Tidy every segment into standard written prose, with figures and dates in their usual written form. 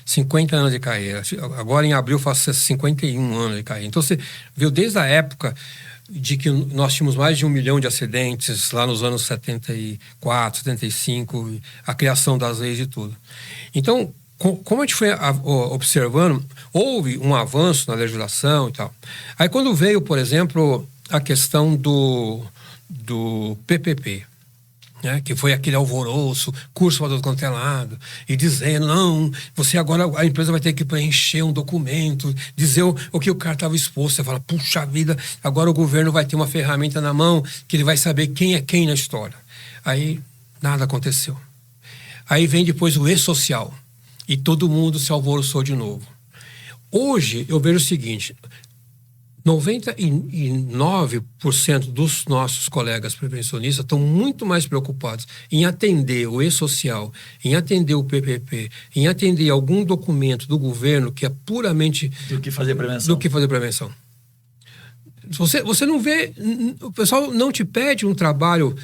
50 anos de carreira. Agora, em abril, faço 51 anos de carreira. Então, você viu desde a época de que nós tínhamos mais de 1 milhão de acidentes lá nos anos 74, 75, a criação das leis e tudo. Então, como a gente foi observando, houve um avanço na legislação e tal. Aí quando veio, por exemplo, a questão do PPP, né, que foi aquele alvoroço, curso para todo quanto é lado, e dizendo, não, você agora, a empresa vai ter que preencher um documento, dizer o que o cara estava exposto. Você fala, puxa vida, agora o governo vai ter uma ferramenta na mão que ele vai saber quem é quem na história. Aí nada aconteceu. Aí vem depois o e-social. E todo mundo se alvoroçou de novo. Hoje, eu vejo o seguinte, 99% dos nossos colegas prevencionistas estão muito mais preocupados em atender o e-social, em atender o PPP, em atender algum documento do governo que é puramente... Do que fazer prevenção. Você não vê... O pessoal não te pede um trabalho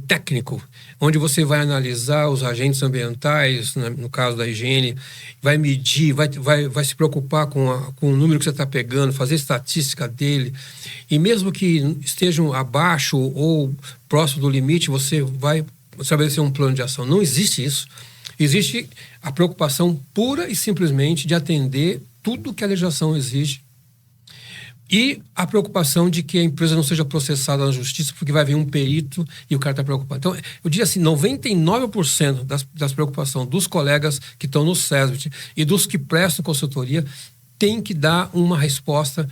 técnico, onde você vai analisar os agentes ambientais, no caso da higiene, vai medir, vai se preocupar com o número que você está pegando, fazer estatística dele. E mesmo que estejam abaixo ou próximo do limite, você vai estabelecer um plano de ação. Não existe isso. Existe a preocupação pura e simplesmente de atender tudo que a legislação exige. E a preocupação de que a empresa não seja processada na justiça porque vai vir um perito e o cara está preocupado. Então, eu diria assim, 99% das preocupações dos colegas que estão no SESBIT e dos que prestam consultoria tem que dar uma resposta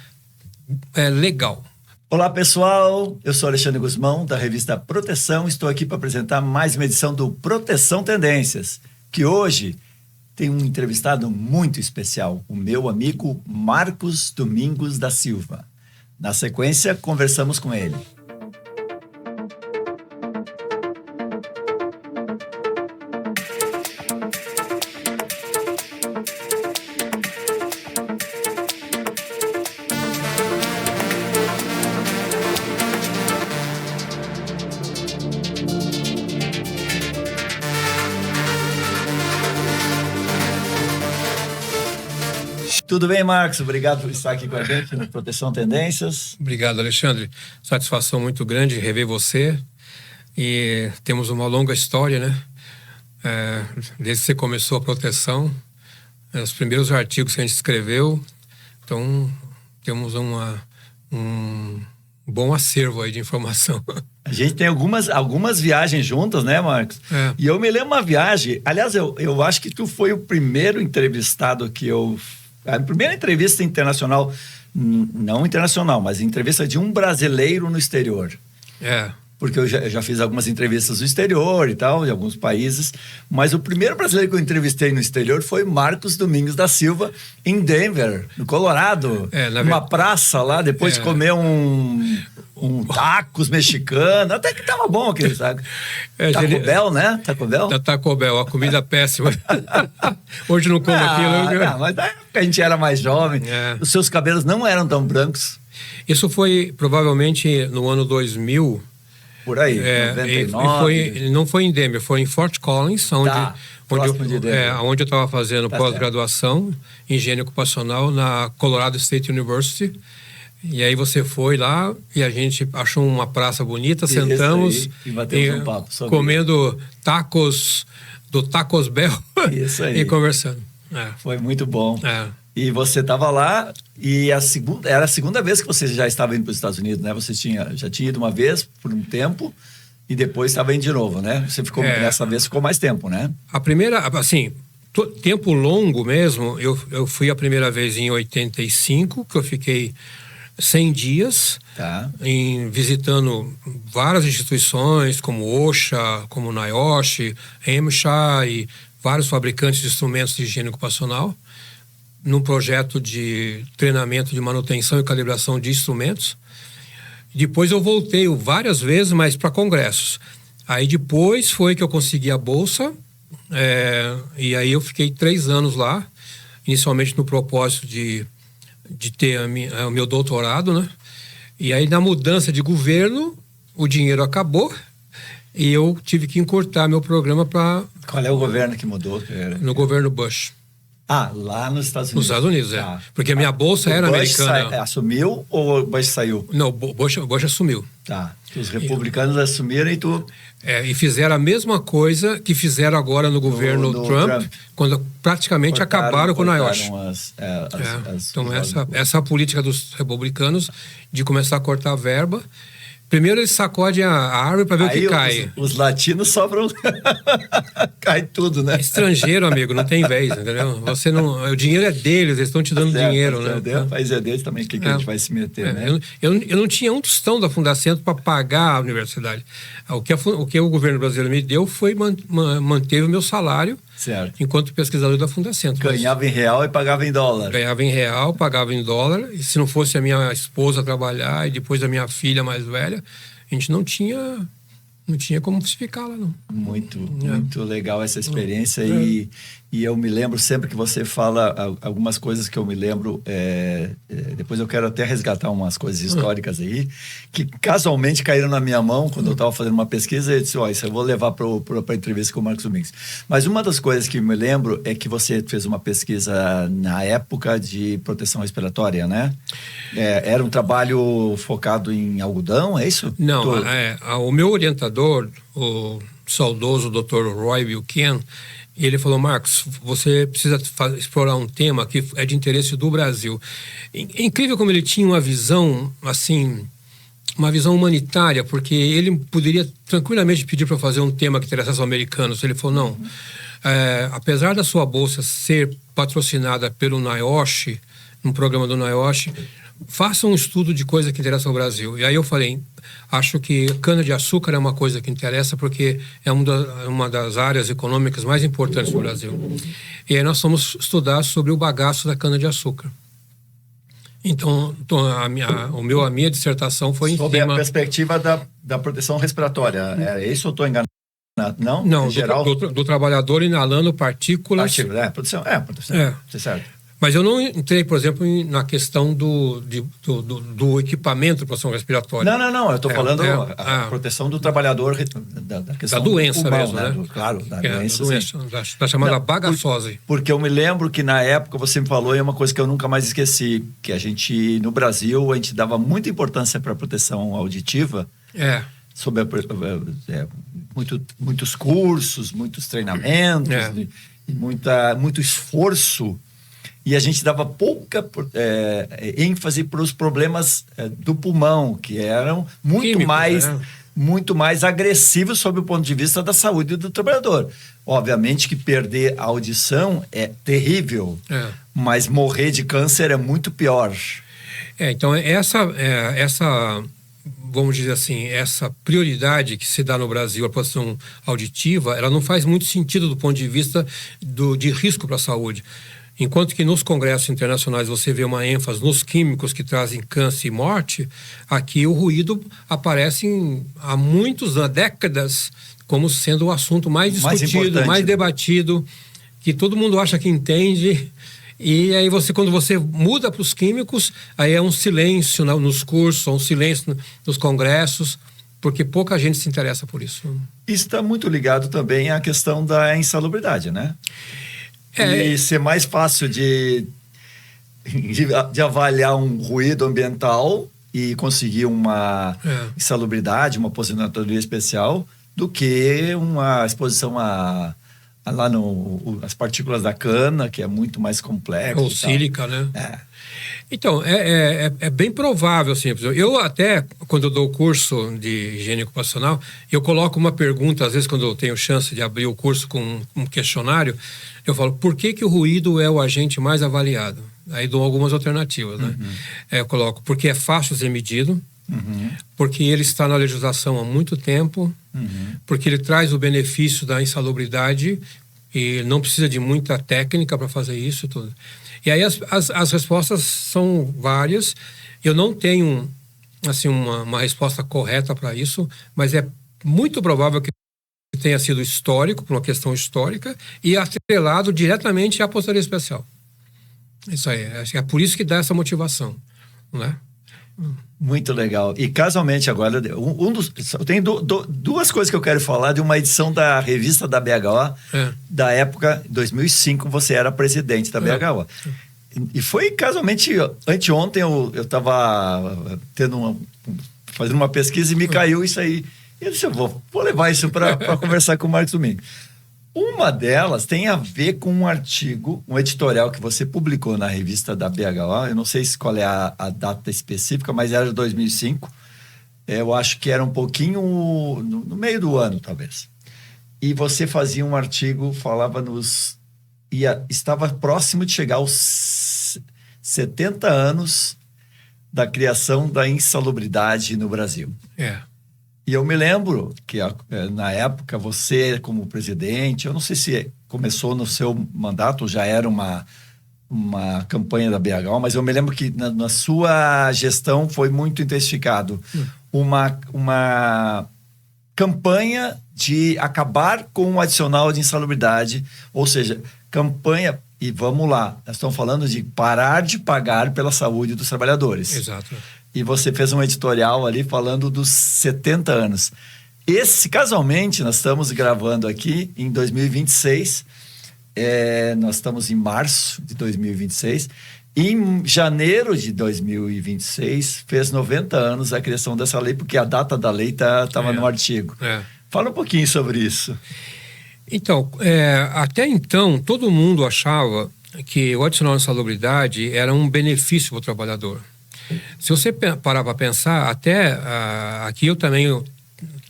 legal. Olá, pessoal. Eu sou Alexandre Guzmão, da revista Proteção. Estou aqui para apresentar mais uma edição do Proteção Tendências, que hoje tem um entrevistado muito especial, o meu amigo Marcos Domingos da Silva. Na sequência, conversamos com ele. Tudo bem, Marcos? Obrigado por estar aqui com a gente no Proteção Tendências. Obrigado, Alexandre. Satisfação muito grande rever você. E temos uma longa história, né? Desde que você começou a proteção, os primeiros artigos que a gente escreveu. Então, temos um bom acervo aí de informação. A gente tem algumas viagens juntas, né, Marcos? E eu me lembro uma viagem. Aliás, eu acho que tu foi o primeiro entrevistado que eu... A primeira entrevista internacional, não internacional, mas entrevista de um brasileiro no exterior. Porque eu já fiz algumas entrevistas no exterior e tal, em alguns países, mas o primeiro brasileiro que eu entrevistei no exterior foi Marcos Domingos da Silva, em Denver, no Colorado, numa praça lá, depois de comer um tacos mexicano, até que tava bom aquele taco. Taco Bell, né? Taco Bell? Taco Bell, a comida péssima. Hoje não como aquilo. Não, mas na época a gente era mais jovem, os seus cabelos não eram tão brancos. Isso foi provavelmente no ano 2000. Por aí, 99. Não foi em Denver, foi em Fort Collins, onde eu estava fazendo pós-graduação em higiene ocupacional na Colorado State University. E aí você foi lá e a gente achou uma praça bonita, sentamos e batemos um papo comendo tacos do Tacos Bell e conversando. Foi muito bom. E você estava lá e era a segunda vez que você já estava indo para os Estados Unidos, né? Você já tinha ido uma vez por um tempo e depois estava indo de novo, né? Você ficou, dessa vez ficou mais tempo, né? A primeira, assim, tempo longo mesmo, eu fui a primeira vez em 85, que eu fiquei 100 dias visitando várias instituições como OSHA, como NIOSH, MSHA e vários fabricantes de instrumentos de higiene ocupacional, num projeto de treinamento de manutenção e calibração de instrumentos. Depois eu voltei várias vezes, mas para congressos. Aí depois foi que eu consegui a bolsa, e aí eu fiquei 3 anos lá, inicialmente no propósito de ter o meu doutorado, né? E aí na mudança de governo, o dinheiro acabou e eu tive que encurtar meu programa para Qual é o governo que mudou? No governo Bush. Lá nos Estados Unidos. Nos Estados Unidos, Porque a minha bolsa era americana. Assumiu ou o Bush saiu? Não, Bush assumiu. Tá. Os republicanos assumiram e tu... E fizeram a mesma coisa que fizeram agora no governo Trump, quando praticamente acabaram com o NIOSH. Então, essa é a política dos republicanos de começar a cortar a verba. Primeiro eles sacodem a árvore para ver o que cai. Os latinos sobram... cai tudo, né? Estrangeiro, amigo, não tem vez, entendeu? Você não... O dinheiro é deles, eles estão te dando dinheiro, né? O país é deles também, que a gente vai se meter, né? Eu não tinha um tostão da Fundacentro para pagar a universidade. O que o governo brasileiro me deu foi manteve o meu salário, certo, enquanto pesquisador da Fundacentro. Ganhava em real e pagava em dólar. Ganhava em real, pagava em dólar. E se não fosse a minha esposa trabalhar e depois a minha filha mais velha, a gente não tinha como ficar lá, não. Muito legal essa experiência. E eu me lembro, sempre que você fala algumas coisas que eu me lembro, depois eu quero até resgatar umas coisas históricas aí, que casualmente caíram na minha mão quando eu estava fazendo uma pesquisa, e eu disse, isso eu vou levar para a entrevista com o Marcos Domingues. Mas uma das coisas que me lembro é que você fez uma pesquisa na época de proteção respiratória, né? Era um trabalho focado em algodão, é isso? Não, o meu orientador, o saudoso Dr. Roy Buchanan, ele falou, Marcos, você precisa explorar um tema que é de interesse do Brasil. É incrível como ele tinha uma visão, assim, uma visão humanitária, porque ele poderia tranquilamente pedir para fazer um tema que interessasse aos americanos. Ele falou, não, apesar da sua bolsa ser patrocinada pelo NIOSH, um programa do NIOSH, faça um estudo de coisa que interessa ao Brasil. E aí eu falei, acho que cana-de-açúcar é uma coisa que interessa porque é uma das áreas econômicas mais importantes do Brasil. E aí nós fomos estudar sobre o bagaço da cana-de-açúcar. Então a minha dissertação foi sobre a perspectiva da proteção respiratória. É isso ou estou enganado? Não, do trabalhador inalando partículas... Proteção. Certo. Mas eu não entrei, por exemplo, na questão do equipamento de proteção respiratória. Não. Eu estou falando a proteção do trabalhador, da questão da doença pulmão, mesmo, né? Claro, da doença. Da chamada bagaçose. Porque eu me lembro que na época você me falou, e é uma coisa que eu nunca mais esqueci, que a gente, no Brasil, a gente dava muita importância para a proteção auditiva. Sobre muitos cursos, muitos treinamentos, e muito esforço. E a gente dava pouca ênfase para os problemas do pulmão, que eram muito mais agressivos sob o ponto de vista da saúde do trabalhador. Obviamente que perder a audição é terrível, mas morrer de câncer é muito pior. Então essa vamos dizer assim, essa prioridade que se dá no Brasil à proteção auditiva, ela não faz muito sentido do ponto de vista de risco para a saúde. Enquanto que nos congressos internacionais você vê uma ênfase nos químicos que trazem câncer e morte, aqui o ruído aparece há décadas como sendo o assunto mais discutido, mais debatido, que todo mundo acha que entende. E aí quando você muda para os químicos, aí é um silêncio nos cursos, um silêncio nos congressos, porque pouca gente se interessa por isso. Isso está muito ligado também à questão da insalubridade, né? E ser mais fácil de avaliar um ruído ambiental e conseguir uma insalubridade, uma aposentadoria especial, do que uma exposição as partículas da cana, que é muito mais complexo. Ou sílica, né? Então, é bem provável, assim, eu até, quando eu dou o curso de higiene ocupacional, eu coloco uma pergunta, às vezes quando eu tenho chance de abrir o curso com um questionário, eu falo, por que o ruído é o agente mais avaliado? Aí dou algumas alternativas, né? Eu coloco, porque é fácil ser medido, porque ele está na legislação há muito tempo, porque ele traz o benefício da insalubridade e não precisa de muita técnica para fazer isso tudo. E aí as respostas são várias. Eu não tenho assim, uma resposta correta para isso, mas é muito provável que tenha sido histórico, por uma questão histórica, e atrelado diretamente à aposentadoria especial. Isso aí. É por isso que dá essa motivação, né? Muito legal. E casualmente agora, eu tenho duas coisas que eu quero falar de uma edição da revista da BHO, da época, 2005, você era presidente da BHO. E foi casualmente, anteontem eu estava fazendo uma pesquisa e me caiu isso aí. E eu disse, eu vou levar isso para conversar com o Marcos Domingues. Uma delas tem a ver com um artigo, um editorial que você publicou na revista da BHO. Eu não sei qual é a data específica, mas era de 2005. Eu acho que era um pouquinho no meio do ano, talvez. E você fazia um artigo, falava estava próximo de chegar aos 70 anos da criação da insalubridade no Brasil. E eu me lembro que, na época, você, como presidente, eu não sei se começou no seu mandato ou já era uma campanha da BHO, mas eu me lembro que na sua gestão foi muito intensificado uma campanha de acabar com o adicional de insalubridade, ou seja, campanha, e vamos lá, nós estamos falando de parar de pagar pela saúde dos trabalhadores. Exato. E você fez um editorial ali falando dos 70 anos. Casualmente, nós estamos gravando aqui em 2026. Nós estamos em março de 2026. Em janeiro de 2026, fez 90 anos a criação dessa lei, porque a data da lei estava no artigo. Fala um pouquinho sobre isso. Então, até então, todo mundo achava que o adicional de insalubridade era um benefício para o trabalhador. Se você parar para pensar, até aqui eu também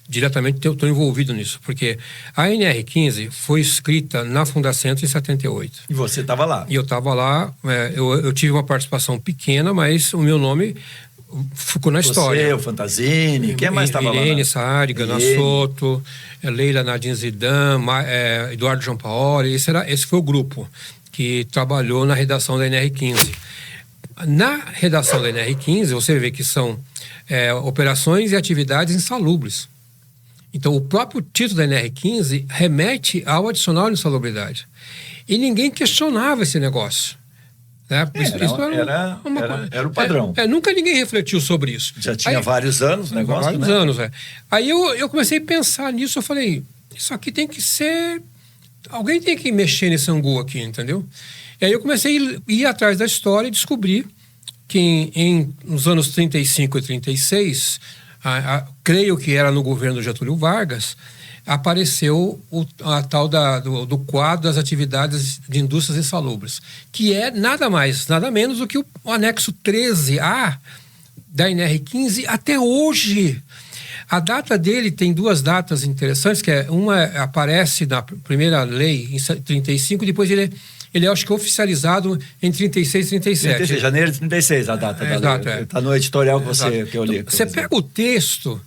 diretamente estou envolvido nisso, porque a NR15 foi escrita na Fundacentro em 78. E você estava lá? E eu estava lá, eu tive uma participação pequena, mas o meu nome ficou na história. Você, o Fantazini, quem mais estava lá? Irene Saad, Gana Soto, Leila Nadine Zidan, Eduardo Giampaoli, esse foi o grupo que trabalhou na redação da NR15. Na redação da NR15, você vê que são operações e atividades insalubres. Então, o próprio título da NR15 remete ao adicional de insalubridade. E ninguém questionava esse negócio. Né? Era o padrão. Nunca ninguém refletiu sobre isso. Já tinha vários anos o negócio, vários anos, Aí eu comecei a pensar nisso, eu falei, isso aqui tem que ser... Alguém tem que mexer nesse angu aqui, entendeu? E aí eu comecei a ir atrás da história e descobri que nos anos 35 e 36, creio que era no governo Getúlio Vargas, apareceu a tal do quadro das atividades de indústrias insalubres, que é nada mais, nada menos do que o anexo 13A da NR15 até hoje. A data dele tem duas datas interessantes, que uma aparece na primeira lei em 35, depois ele acho que oficializado em 36 e 37. 36, janeiro de 36 a data da lei. Está no editorial que eu li. Você pega o texto,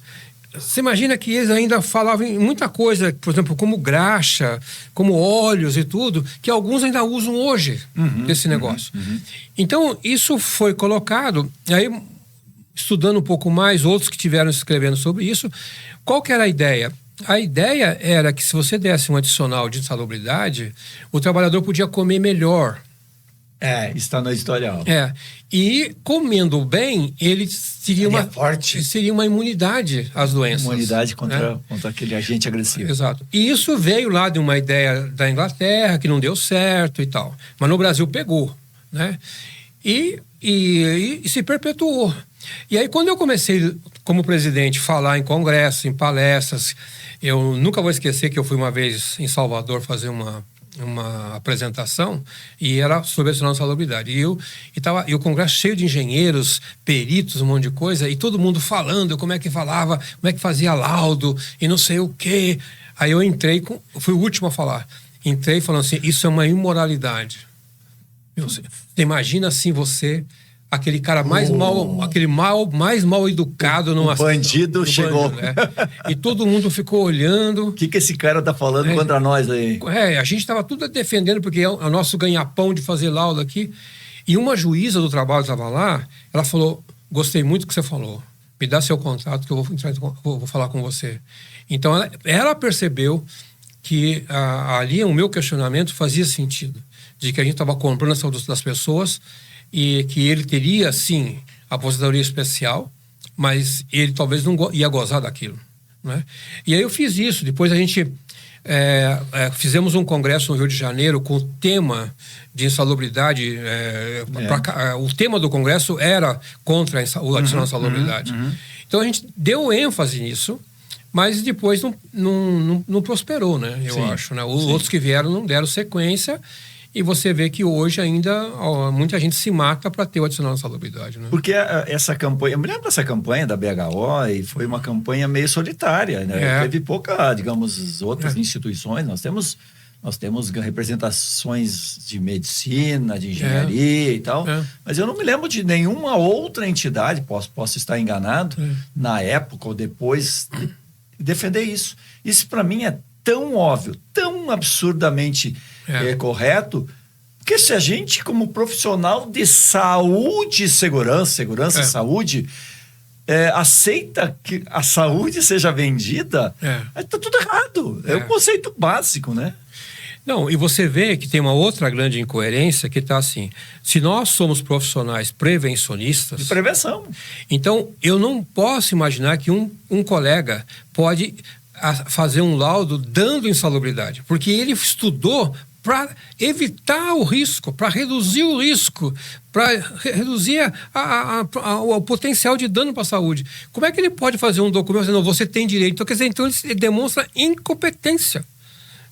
você imagina que eles ainda falavam em muita coisa, por exemplo, como graxa, como óleos e tudo, que alguns ainda usam hoje desse negócio. Então, isso foi colocado, aí estudando um pouco mais, outros que tiveram escrevendo sobre isso, qual que era a ideia? A ideia era que se você desse um adicional de insalubridade, o trabalhador podia comer melhor. Está no editorial. E comendo bem, ele teria uma imunidade às doenças. Imunidade contra aquele agente agressivo. Exato. E isso veio lá de uma ideia da Inglaterra, que não deu certo e tal. Mas no Brasil pegou, né? E se perpetuou. E aí, quando eu comecei, como presidente, a falar em congressos, em palestras, eu nunca vou esquecer que eu fui uma vez em Salvador fazer uma apresentação e era sobre a insalubridade. E o congresso cheio de engenheiros, peritos, um monte de coisa, e todo mundo falando como é que falava, como é que fazia laudo e não sei o quê. Aí eu entrei, fui o último a falar. Entrei falando assim, isso é uma imoralidade. Você imagina assim aquele cara mais mal educado numa bandido chegou. Né? E todo mundo ficou olhando. O que esse cara tá falando contra nós aí? A gente estava tudo defendendo, porque é o nosso ganha-pão de fazer laudo aqui. E uma juíza do trabalho estava lá, ela falou, gostei muito do que você falou. Me dá seu contrato que eu vou falar com você. Então, ela percebeu que ali o meu questionamento fazia sentido. De que a gente estava comprando a saúde das pessoas e que ele teria, sim, aposentadoria especial, mas ele talvez não ia gozar daquilo, né? E aí eu fiz isso. Depois a gente fizemos um congresso no Rio de Janeiro com o tema de insalubridade. O tema do congresso era contra o adicional de insalubridade. Então a gente deu ênfase nisso, mas depois não prosperou, né? Eu acho, né? Os outros que vieram não deram sequência. E você vê que hoje ainda muita gente se mata para ter o adicional de insalubridade, né? Porque essa campanha, eu me lembro dessa campanha da BHO, e foi uma campanha meio solitária, né? Teve pouca, digamos, outras instituições. Nós temos representações de medicina, de engenharia e tal, mas eu não me lembro de nenhuma outra entidade, posso estar enganado, na época ou depois, defender isso. Isso para mim é tão óbvio, tão absurdamente correto, porque se a gente, como profissional de saúde e segurança e saúde, aceita que a saúde seja vendida, está tudo errado. É um conceito básico, né? Não, e você vê que tem uma outra grande incoerência que está assim: se nós somos profissionais prevencionistas... De prevenção. Então, eu não posso imaginar que um colega pode fazer um laudo dando insalubridade, porque ele estudou para evitar o risco, para reduzir o risco, para reduzir o potencial de dano para a saúde. Como é que ele pode fazer um documento dizendo, você tem direito? Então, quer dizer, então ele demonstra incompetência.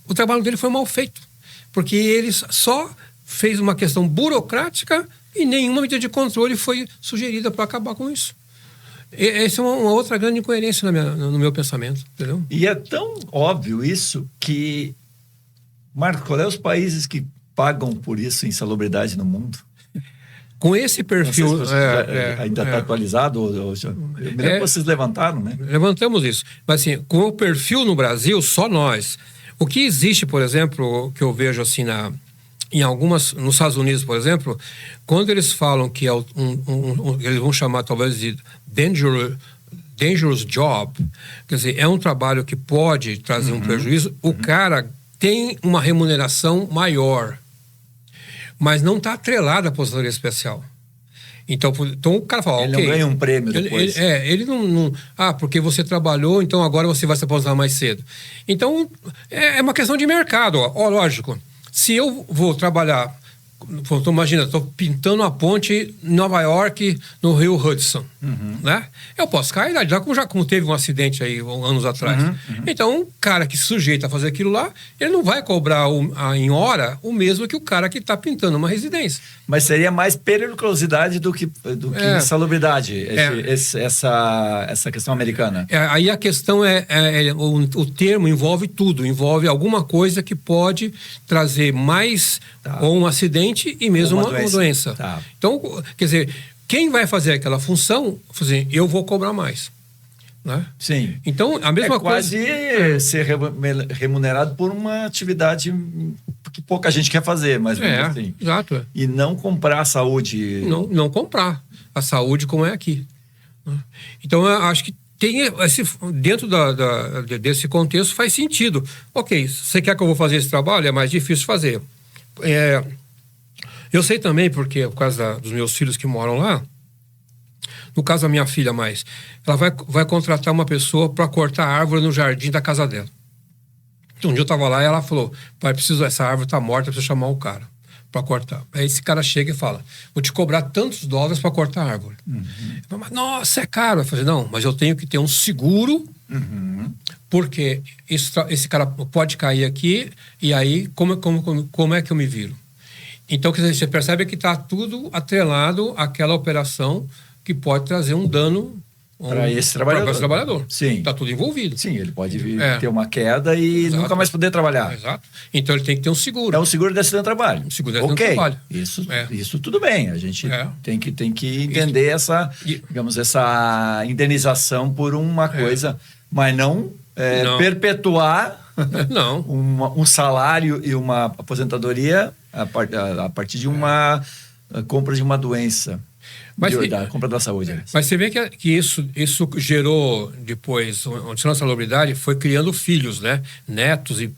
O trabalho dele foi mal feito, porque ele só fez uma questão burocrática e nenhuma medida de controle foi sugerida para acabar com isso. Essa é uma outra grande incoerência no meu pensamento, entendeu? E é tão óbvio isso que... Marco, qual é os países que pagam por isso insalubridade no mundo? Com esse perfil... ainda está atualizado? Eu me lembro que vocês levantaram, né? Levantamos isso. Mas assim, com o perfil no Brasil, só nós. O que existe, por exemplo, que eu vejo assim nos Estados Unidos, por exemplo, quando eles falam que eles vão chamar talvez de dangerous job, quer dizer, é um trabalho que pode trazer um prejuízo, o cara tem uma remuneração maior, mas não está atrelada à aposentadoria especial. Então o cara fala, ele não ganha um prêmio depois. Ele não... porque você trabalhou, então agora você vai se aposentar mais cedo. Então, é uma questão de mercado. Lógico, se eu vou trabalhar... Imagina, estou pintando a ponte em Nova York, no Rio Hudson, né? Eu posso cair lá, como teve um acidente aí anos atrás. Então, um cara que se sujeita a fazer aquilo lá, ele não vai cobrar em hora o mesmo que o cara que está pintando uma residência. Mas seria mais periculosidade do que insalubridade, essa questão americana. Aí a questão o termo envolve tudo, envolve alguma coisa que pode trazer mais ou um acidente e mesmo uma doença. Tá. Então, quer dizer, quem vai fazer aquela função, eu vou cobrar mais. Né? Sim. Então, a mesma coisa... quase ser remunerado por uma atividade que pouca gente quer fazer, mas assim. Exato. E não comprar a saúde. Não comprar a saúde como é aqui. Então, eu acho que dentro desse contexto faz sentido. Ok, você quer que eu vou fazer esse trabalho? É mais difícil fazer. Eu sei também, porque por causa dos meus filhos que moram lá, no caso da minha filha mais, ela vai contratar uma pessoa para cortar a árvore no jardim da casa dela. Então, um dia eu estava lá e ela falou, pai, essa árvore está morta, preciso chamar o cara para cortar. Aí esse cara chega e fala, vou te cobrar tantos dólares para cortar a árvore. Eu falo, mas nossa, é caro. Eu falei, não, mas eu tenho que ter um seguro, porque esse cara pode cair aqui, e aí como é que eu me viro? Então, quer dizer, você percebe que está tudo atrelado àquela operação que pode trazer um dano para esse trabalhador. Sim. Está tudo envolvido. Sim, ele pode ter uma queda e nunca mais poder trabalhar. Exato. Então ele tem que ter um seguro. É um seguro de acidente de trabalho. Um seguro de acidente de trabalho. Isso tudo bem. A gente tem que entender essa indenização por uma coisa, mas não perpetuar um salário e uma aposentadoria a partir de uma compra de uma doença. da compra da saúde. Mas você vê que isso gerou depois, onde a salubridade foi criando filhos, né? Netos e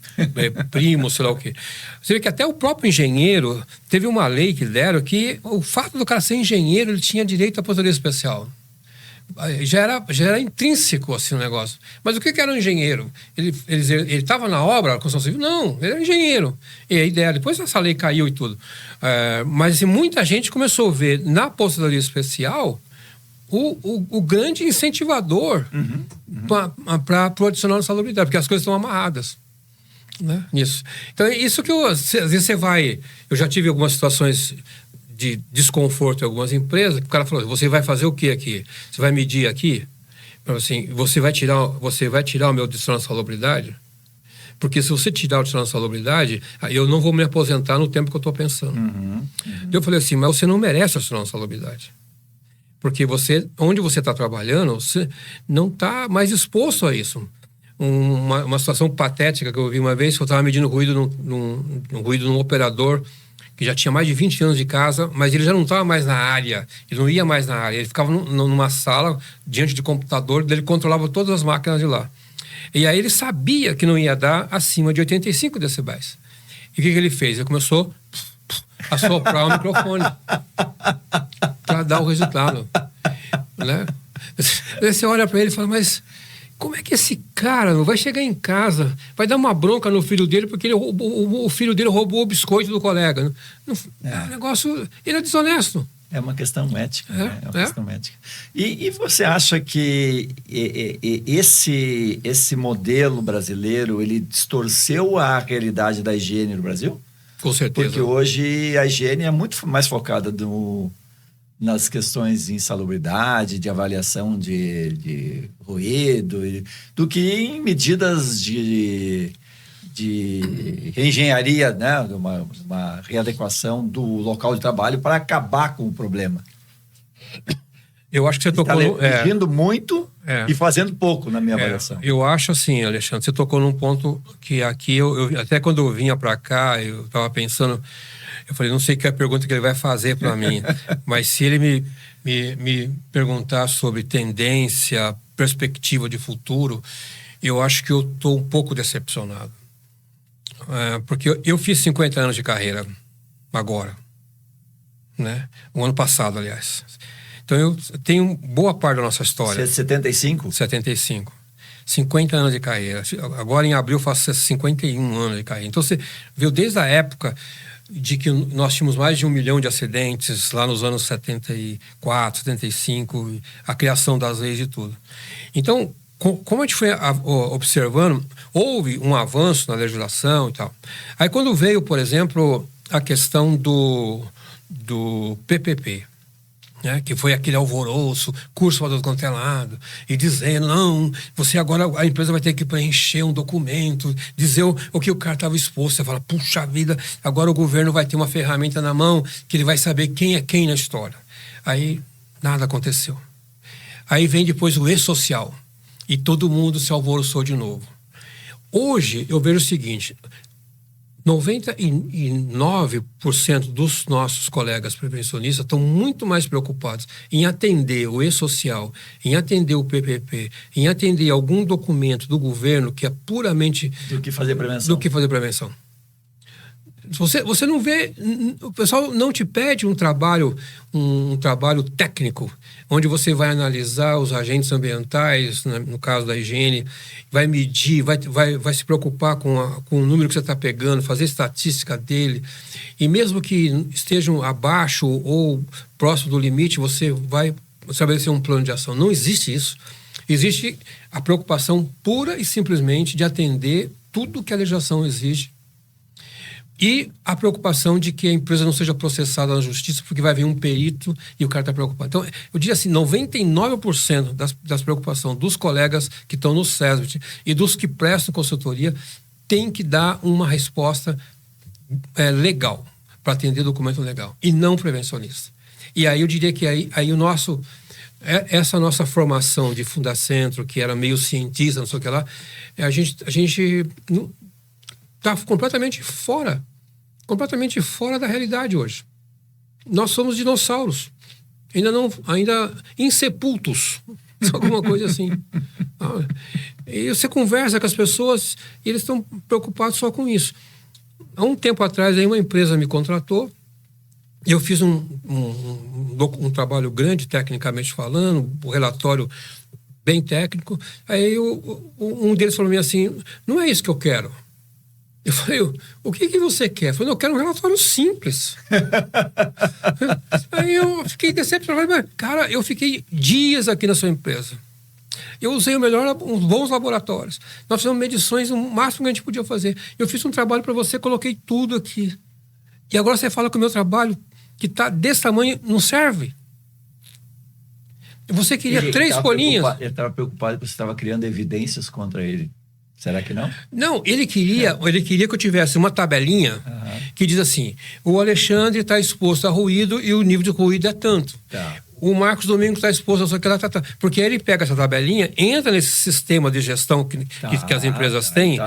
primos, sei lá o quê. Você vê que até o próprio engenheiro, teve uma lei que deram que o fato do cara ser engenheiro, ele tinha direito à aposentadoria especial. Já era intrínseco assim o negócio. Mas o que era um engenheiro? Ele estava na obra, na construção civil? Não, ele era engenheiro. E a ideia, depois essa lei caiu e tudo. Mas assim, muita gente começou a ver na aposentadoria especial o grande incentivador para o adicional de salubridade, porque as coisas estão amarradas, né, nisso. Então, isso que às vezes você vai... Eu já tive algumas situações de desconforto em algumas empresas, que o cara falou, você vai fazer o que aqui? Você vai medir aqui? Assim, você vai tirar o meu adicional de salubridade? Porque se você tirar o adicional de salubridade, eu não vou me aposentar no tempo que eu estou pensando. Eu falei assim, mas você não merece o adicional de salubridade. Porque onde você está trabalhando, você não está mais exposto a isso. Uma situação patética que eu vi uma vez, que eu estava medindo ruído num operador que já tinha mais de 20 anos de casa, mas ele já não estava mais na área, ele não ia mais na área, ele ficava numa sala, diante de computador, ele controlava todas as máquinas de lá. E aí ele sabia que não ia dar acima de 85 decibéis. E o que ele fez? Ele começou a soprar o microfone para dar o resultado, né? Aí você olha para ele e fala, mas como é que esse cara não vai chegar em casa, vai dar uma bronca no filho dele porque o filho dele roubou o biscoito do colega? O negócio, ele é desonesto. É uma questão ética. Né? É uma questão ética. E você acha que esse modelo brasileiro, ele distorceu a realidade da higiene no Brasil? Com certeza. Porque hoje a higiene é muito mais focada nas questões de insalubridade, de avaliação de ruído, do que em medidas de reengenharia, né? Uma readequação do local de trabalho para acabar com o problema. Eu acho que você tocou... Exigindo muito e fazendo pouco, na minha avaliação. Eu acho assim, Alexandre, você tocou num ponto que aqui, até quando eu vinha para cá, eu estava pensando... Eu falei, não sei que é a pergunta que ele vai fazer para mim, mas se ele me perguntar sobre tendência, perspectiva de futuro, eu acho que eu estou um pouco decepcionado. Porque eu fiz 50 anos de carreira agora, né? O ano passado, aliás. Então eu tenho boa parte da nossa história. Você é 75? 75. 50 anos de carreira. Agora em abril eu faço 51 anos de carreira. Então você viu desde a época de que nós tínhamos mais de 1 milhão de acidentes lá nos anos 74, 75, a criação das leis e tudo. Então, como a gente foi observando, houve um avanço na legislação e tal. Aí quando veio, por exemplo, a questão do PPP, né, que foi aquele alvoroço, curso para todo quanto é lado, e dizendo, não, você agora, a empresa vai ter que preencher um documento, dizer o que o cara estava exposto. Você fala, puxa vida, agora o governo vai ter uma ferramenta na mão que ele vai saber quem é quem na história. Aí nada aconteceu. Aí vem depois o e-social, e todo mundo se alvoroçou de novo. Hoje eu vejo o seguinte, 99% dos nossos colegas prevencionistas estão muito mais preocupados em atender o e-social, em atender o PPP, em atender algum documento do governo que é puramente... Do que fazer prevenção. Você não vê... O pessoal não te pede um trabalho técnico, onde você vai analisar os agentes ambientais, no caso da higiene, vai medir, vai se preocupar com o número que você está pegando, fazer estatística dele. E mesmo que estejam abaixo ou próximo do limite, você vai estabelecer um plano de ação. Não existe isso. Existe a preocupação pura e simplesmente de atender tudo que a legislação exige. E a preocupação de que a empresa não seja processada na justiça porque vai vir um perito e o cara está preocupado. Então, eu diria assim, 99% das preocupações dos colegas que estão no SESBIT e dos que prestam consultoria tem que dar uma resposta legal, para atender documento legal, e não prevencionista. E aí eu diria que aí o nosso... Essa nossa formação de Fundacentro, que era meio cientista, não sei o que lá, a gente está completamente fora da realidade hoje. Nós somos dinossauros. ainda insepultos, alguma coisa assim. E você conversa com as pessoas e eles estão preocupados só com isso. Há um tempo atrás, aí uma empresa me contratou e eu fiz um trabalho grande, tecnicamente falando, um relatório bem técnico. Aí um deles falou assim, não é isso que eu quero. Eu falei, o que você quer? Eu falei, eu quero um relatório simples. Aí eu fiquei decepcionado. Mas, cara, eu fiquei dias aqui na sua empresa. Eu usei uns bons laboratórios. Nós fizemos medições, o máximo que a gente podia fazer. Eu fiz um trabalho para você, coloquei tudo aqui. E agora você fala que o meu trabalho, que está desse tamanho, não serve. Você queria 3 folhinhas. Ele estava preocupado que você estava criando evidências contra ele. Será que não? Não, ele queria que eu tivesse uma tabelinha que diz assim, o Alexandre está exposto a ruído e o nível de ruído é tanto. Tá. O Marcos Domingos está exposto a isso, aquilo, porque aí ele pega essa tabelinha, entra nesse sistema de gestão que as empresas têm,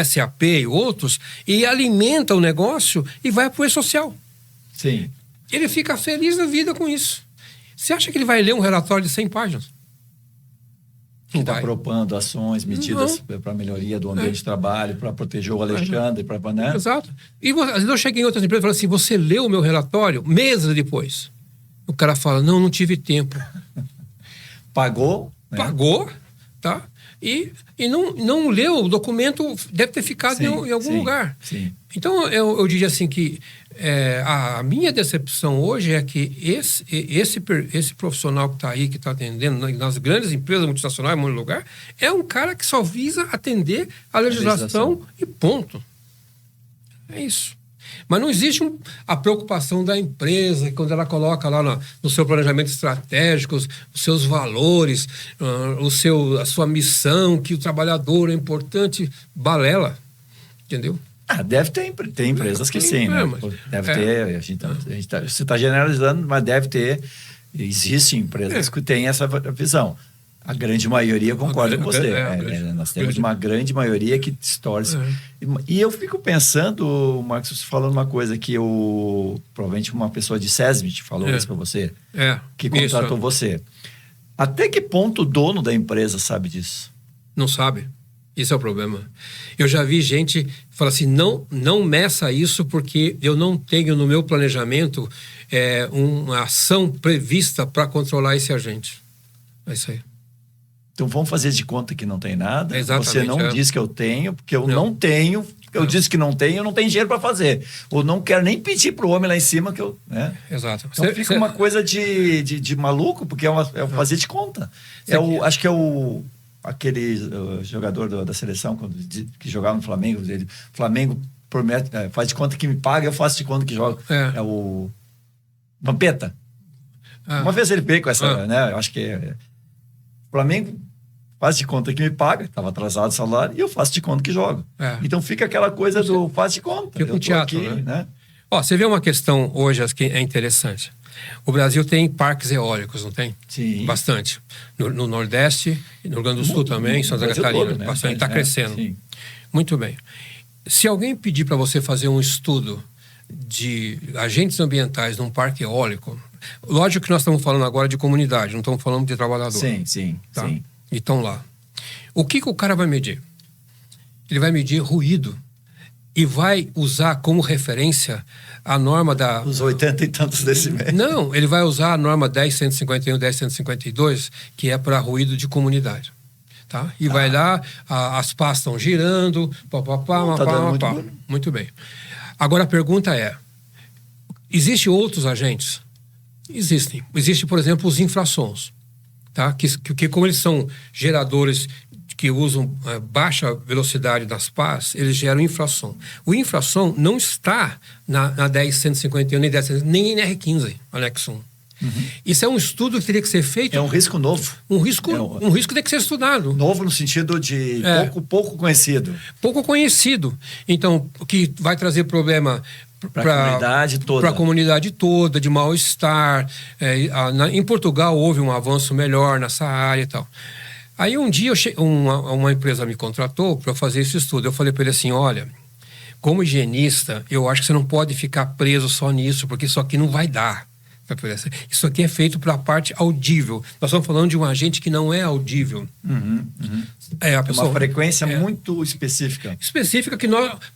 SAP e outros, e alimenta o negócio e vai para o e-social. Sim. Ele fica feliz da vida com isso. Você acha que ele vai ler um relatório de 100 páginas? Está propondo ações, medidas para melhoria do ambiente de trabalho, para proteger o Alexandre, para... Né? Exato. E às vezes eu cheguei em outras empresas e falei assim, você leu o meu relatório meses depois? O cara fala, não tive tempo. Pagou? Né? Pagou, tá? E não leu o documento, deve ter ficado em algum lugar. Sim. Então, eu diria assim que a minha decepção hoje é que esse profissional que está aí, que está atendendo nas grandes empresas multinacionais, em muito lugar, é um cara que só visa atender a legislação e ponto. É isso. Mas não existe a preocupação da empresa, quando ela coloca lá no seu planejamento estratégico, os seus valores, a sua missão, que o trabalhador é importante, balela, entendeu? Deve ter empresas que sim, né? Deve ter, você está generalizando, mas deve ter, existem empresas que têm essa visão. A grande maioria concorda com você. Nós temos uma grande maioria que distorce. E eu fico pensando, Marcos, você falando uma coisa que provavelmente uma pessoa de SESMIT falou isso para você, que contratou você. Até que ponto o dono da empresa sabe disso? Não sabe. Isso é o problema. Eu já vi gente falar assim, não meça isso porque eu não tenho no meu planejamento uma ação prevista para controlar esse agente. É isso aí. Então vamos fazer de conta que não tem nada. Exatamente, você não diz que eu tenho, porque eu não tenho. Eu disse que não tenho, eu não tenho dinheiro para fazer. Ou não quero nem pedir pro homem lá em cima que eu... Né? Exato. Então fica uma coisa de maluco, porque é fazer de conta. Acho que aquele jogador da seleção que jogava no Flamengo, Flamengo promete, faz de conta que me paga, eu faço de conta que joga. É o Vampeta. Uma vez ele veio com essa, né? Eu acho que Flamengo faz de conta que me paga, estava atrasado o salário, e eu faço de conta que jogo. Então fica aquela coisa do faz de conta. Fica um teatro, aqui, né? Você vê uma questão hoje que é interessante. O Brasil tem parques eólicos, não tem? Sim. Bastante. No Nordeste, no Rio Grande do Sul também, em Santa Catarina. Todo, né? Bastante. Está crescendo. Sim. Muito bem. Se alguém pedir para você fazer um estudo de agentes ambientais num parque eólico, lógico que nós estamos falando agora de comunidade, não estamos falando de trabalhador. Sim. E estão lá. O que o cara vai medir? Ele vai medir ruído e vai usar como referência a norma da... Os 80 e tantos decibéis. Não, ele vai usar a norma 10151, 10152, que é para ruído de comunidade. Tá? E vai lá, as pás estão girando, Muito bem. Agora a pergunta é, existem outros agentes? Existem. Existe, por exemplo, os infrassons. Tá? Que como eles são geradores que usam baixa velocidade das pás, eles geram infrassom. O infrassom não está na 10151, nem em R15, anexo 1. Isso é um estudo que teria que ser feito... É um risco novo. Um risco que tem que ser estudado. Novo no sentido de pouco conhecido. Pouco conhecido. Então, o que vai trazer problema... Para a comunidade toda, de mal-estar. Em Portugal houve um avanço melhor nessa área e tal. Aí um dia uma empresa me contratou para fazer esse estudo. Eu falei para ele assim, olha, como higienista, eu acho que você não pode ficar preso só nisso, porque isso aqui não vai dar. Isso aqui é feito para a parte audível. Nós estamos falando de um agente que não é audível. A pessoa, uma frequência muito específica. Específica que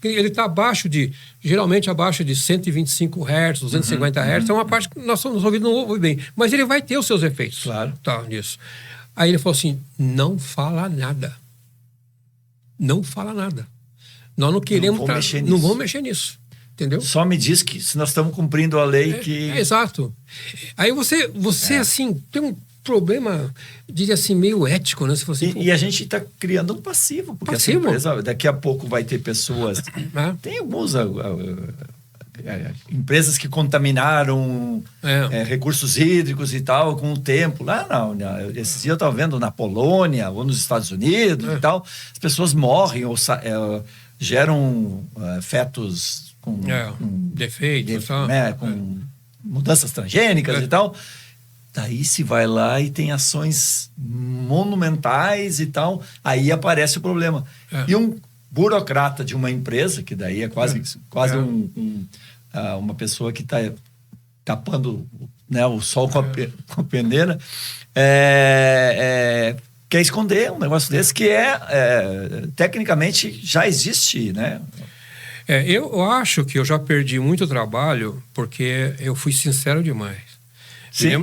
ele está geralmente abaixo de 125 Hz, 250 Hz. É uma parte que nosso ouvido não ouve bem. Mas ele vai ter os seus efeitos. Claro. Tá, nisso. Aí ele falou assim, não fala nada. Não fala nada. Nós não queremos... Não vamos mexer nisso. Entendeu? Só me diz que se nós estamos cumprindo a lei exato. Aí você assim, tem um problema, diria assim, meio ético, né? Se você e a gente está criando um passivo, porque essa empresa, daqui a pouco vai ter pessoas... Tem alguns... empresas que contaminaram recursos hídricos e tal com o tempo. Lá não. Esses dias eu estava vendo na Polônia ou nos Estados Unidos e tal. As pessoas morrem ou geram fetos com defeitos, com mudanças transgênicas e tal. Daí se vai lá e tem ações monumentais e tal, aí aparece o problema. E um burocrata de uma empresa, que daí é quase uma pessoa que está tapando, né, o sol com a peneira, quer esconder um negócio desse que tecnicamente já existe, né? Eu acho que eu já perdi muito trabalho porque eu fui sincero demais.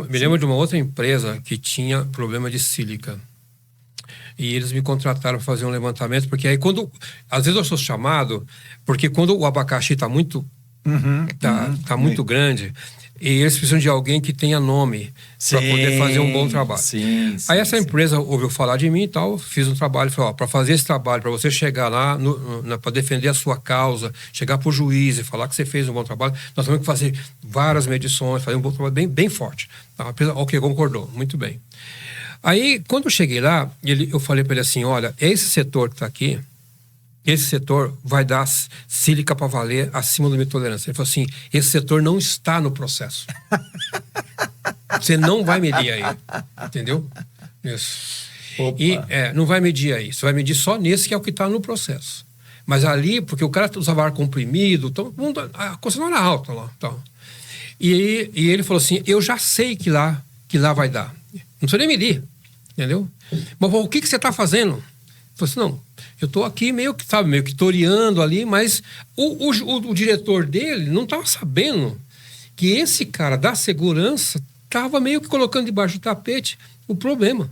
Me lembro de uma outra empresa que tinha problema de sílica. E eles me contrataram para fazer um levantamento, porque aí às vezes eu sou chamado, porque quando o abacaxi está muito, muito grande, e eles precisam de alguém que tenha nome para poder fazer um bom trabalho. Aí essa empresa ouviu falar de mim e tal, fiz um trabalho, falou, para fazer esse trabalho, para você chegar lá, para defender a sua causa, chegar para o juiz e falar que você fez um bom trabalho, nós temos que fazer várias medições, fazer um bom trabalho bem forte. A empresa, concordou, muito bem. Aí, quando eu cheguei lá, eu falei para ele assim, olha, esse setor que está aqui, esse setor vai dar sílica para valer acima da minha tolerância. Ele falou assim, esse setor não está no processo. Você não vai medir aí. Entendeu? Isso. E não vai medir aí. Você vai medir só nesse que é o que está no processo. Mas ali, porque o cara usava ar comprimido, todo mundo, a concessionária era alta lá. Então. E ele falou assim, eu já sei que lá vai dar. Não precisa nem medir. Entendeu? Mas o que você está fazendo? Eu falei assim, não, eu estou aqui meio que toreando ali, mas o diretor dele não estava sabendo que esse cara da segurança estava meio que colocando debaixo do tapete o problema.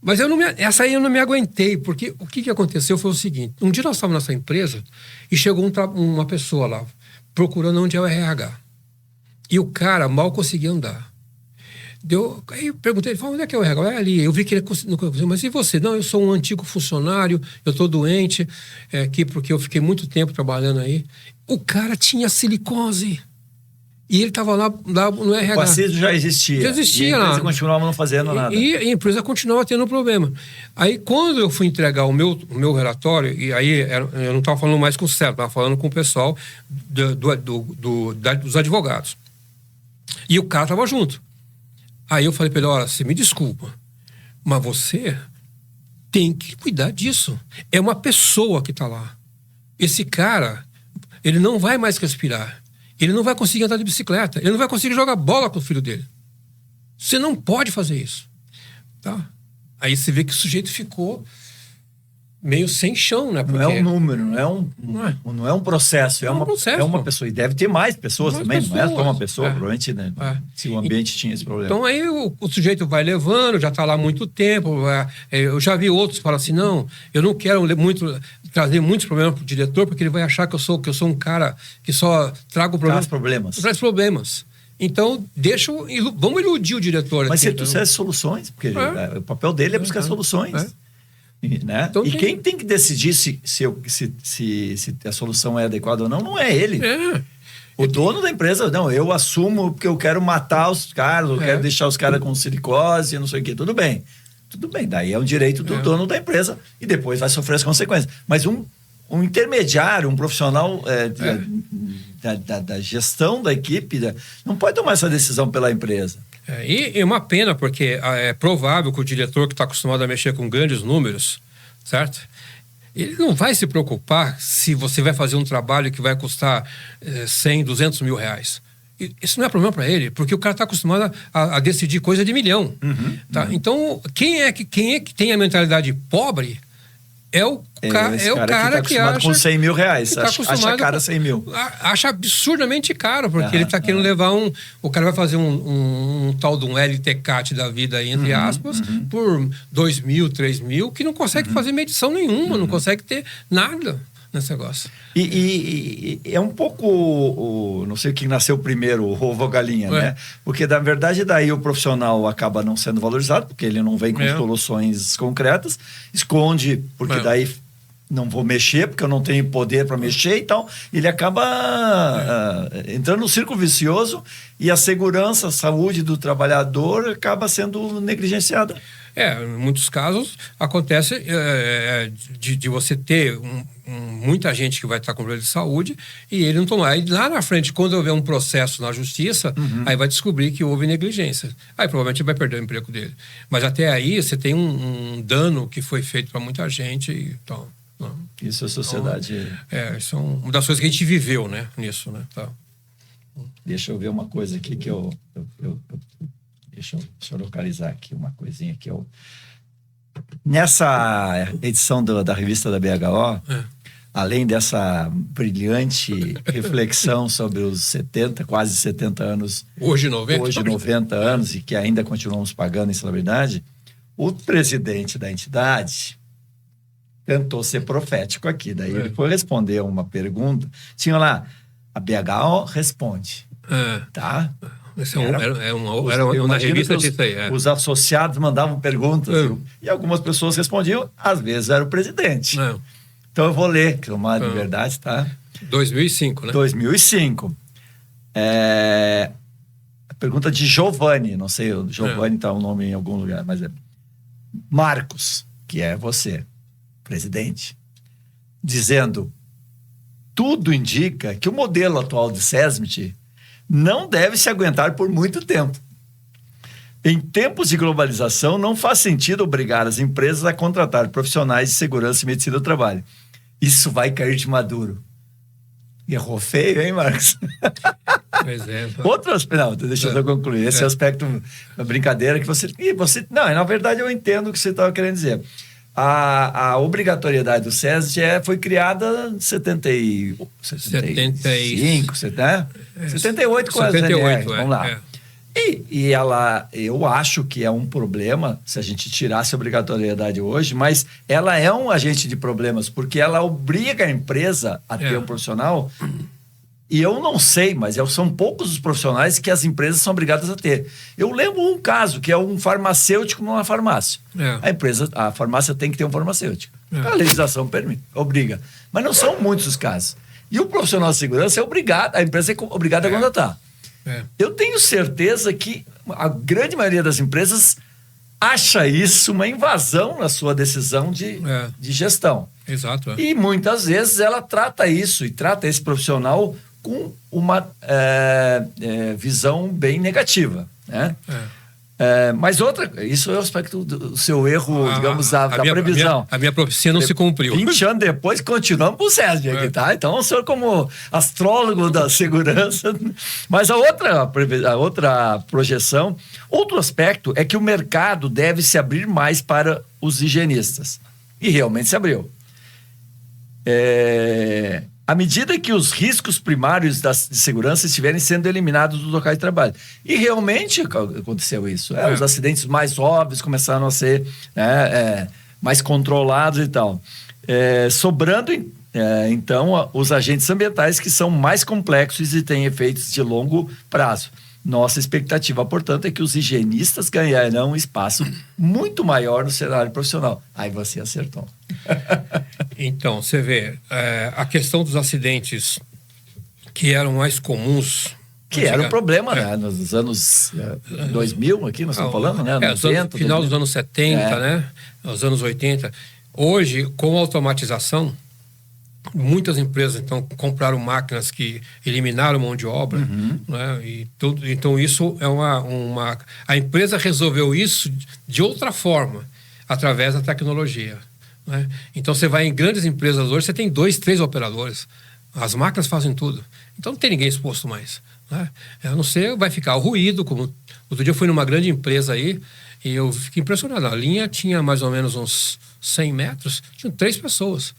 Mas essa aí eu não me aguentei, porque o que aconteceu foi o seguinte, um dia nós estávamos nessa empresa e chegou uma pessoa lá, procurando onde é o RH. E o cara mal conseguia andar. Aí eu perguntei, ele falou, onde é que é o RH? É ali. Eu vi que ele não conseguia, mas e você? Não, eu sou um antigo funcionário, eu estou doente aqui porque eu fiquei muito tempo trabalhando aí. O cara tinha silicose. E ele estava lá no RH. O passivo já existia. Já existia e a empresa lá. continuava não fazendo nada. E a empresa continuava tendo problema. Aí, quando eu fui entregar o meu relatório, e aí eu não estava falando mais com o Célio, estava falando com o pessoal dos advogados. E o cara estava junto. Aí eu falei para ele, olha, você me desculpa, mas você tem que cuidar disso. É uma pessoa que está lá. Esse cara, ele não vai mais respirar. Ele não vai conseguir andar de bicicleta. Ele não vai conseguir jogar bola com o filho dele. Você não pode fazer isso. Tá? Aí você vê que o sujeito ficou meio sem chão, né? Porque não é um número, não é um processo, é uma pessoa. E deve ter mais pessoas também, não é só uma pessoa, provavelmente, né? Se o ambiente tinha esse problema. Então aí o sujeito vai levando, já está lá há muito tempo. Eu já vi outros que falam assim, não, eu não quero trazer muitos problemas para o diretor, porque ele vai achar que eu sou um cara que só trago problemas. Traz problemas. Então, vamos iludir o diretor. Mas se tu trouxer soluções, porque o papel dele é buscar soluções. Né? Então, e quem tem que decidir se a solução é adequada ou não, não é ele. O dono da empresa, não, eu assumo porque eu quero matar os caras, eu quero deixar os caras com silicose, não sei o quê. Tudo bem, daí é um direito do dono da empresa e depois vai sofrer as consequências. Mas um intermediário, um profissional da gestão da equipe, não pode tomar essa decisão pela empresa. E é uma pena, porque é provável que o diretor que está acostumado a mexer com grandes números, certo? Ele não vai se preocupar se você vai fazer um trabalho que vai custar 100, 200 mil reais. isso não é problema para ele, porque o cara está acostumado a decidir coisa de milhão. Tá? Então, quem é que tem a mentalidade pobre é o cara que acha com 100 mil reais. Acha caro 100 mil. Acha absurdamente caro, porque ele está querendo levar o cara vai fazer um tal de um LTCAT da vida aí, entre aspas, por 2 mil, 3 mil, que não consegue fazer medição nenhuma, não consegue ter nada nesse negócio. E é um pouco, não sei o que nasceu primeiro, o ovo ou a galinha, né? Porque, na verdade, daí o profissional acaba não sendo valorizado, porque ele não vem com soluções concretas, esconde, porque daí não vou mexer, porque eu não tenho poder para mexer, então ele acaba entrando no círculo vicioso e a segurança, a saúde do trabalhador acaba sendo negligenciada. Em muitos casos acontece de você ter muita gente que vai estar com problema de saúde e ele não tomar. Aí lá na frente, quando houver um processo na justiça, aí vai descobrir que houve negligência. Aí provavelmente vai perder o emprego dele. Mas até aí você tem um dano que foi feito para muita gente. Então, isso é sociedade. Isso é uma das coisas que a gente viveu, né, nisso, né? Tá. Deixa eu ver uma coisa aqui que eu deixa eu localizar aqui uma coisinha que eu... Nessa edição da revista da BHO, além dessa brilhante reflexão sobre os quase 70 anos... Hoje 90 anos e que ainda continuamos pagando em salubridade, o presidente da entidade tentou ser profético aqui. Daí ele foi responder uma pergunta. Tinha lá, a BHO responde. Tá? Era uma revista disso aí. Os associados mandavam perguntas e algumas pessoas respondiam, às vezes era o presidente. Então eu vou ler, que é uma liberdade, tá? 2005, né? 2005. A pergunta de Giovanni, não sei, o Giovanni está um nome em algum lugar, mas é Marcos, que é você, presidente, dizendo: tudo indica que o modelo atual de SESMIT não deve se aguentar por muito tempo. Em tempos de globalização, não faz sentido obrigar as empresas a contratar profissionais de segurança e medicina do trabalho. Isso vai cair de maduro. Errou feio, hein, Marcos? Pois é. Outro aspecto... Não, deixa eu concluir. Esse aspecto da brincadeira que você... Não, na verdade eu entendo o que você estava querendo dizer. A obrigatoriedade do SESMIT foi criada em 75, 78 com as NR, vamos lá. E ela, eu acho que é um problema se a gente tirasse a obrigatoriedade hoje, mas ela é um agente de problemas, porque ela obriga a empresa a ter um profissional. E eu não sei, mas são poucos os profissionais que as empresas são obrigadas a ter. Eu lembro um caso, que é um farmacêutico numa farmácia. A farmácia tem que ter um farmacêutico. A legislação obriga. Mas não são muitos os casos. E o profissional de segurança a empresa é obrigada a contratar. Eu tenho certeza que a grande maioria das empresas acha isso uma invasão na sua decisão de gestão. Exato. E muitas vezes ela trata isso e trata esse profissional com uma visão bem negativa, né? Mas isso é o aspecto do seu erro, digamos, da previsão. A minha profecia não se cumpriu. 20 anos depois, continuamos com o SESMIT aqui, tá? Então, o senhor como astrólogo da segurança... Mas a outra projeção, outro aspecto é que o mercado deve se abrir mais para os higienistas. E realmente se abriu. À medida que os riscos primários de segurança estiverem sendo eliminados dos locais de trabalho. E realmente aconteceu isso. Os acidentes mais óbvios começaram a ser mais controlados e tal. Sobrando, então, os agentes ambientais que são mais complexos e têm efeitos de longo prazo. Nossa expectativa, portanto, é que os higienistas ganharão um espaço muito maior no cenário profissional. Aí você acertou. Então, você vê, a questão dos acidentes que eram mais comuns... Que era um problema, né? Nos anos 2000, aqui nós estamos falando, né? 90, final dos anos 70, né? Os anos 80. Hoje, com a automatização, muitas empresas, então, compraram máquinas que eliminaram mão de obra, né? Então, isso é a empresa resolveu isso de outra forma, através da tecnologia, né? Então, você vai em grandes empresas hoje, você tem 2, 3 operadores. As máquinas fazem tudo. Então, não tem ninguém exposto mais, né? A não ser, vai ficar o ruído, como... Outro dia eu fui numa grande empresa aí e eu fiquei impressionado. A linha tinha mais ou menos uns 100 metros, tinham 3 pessoas.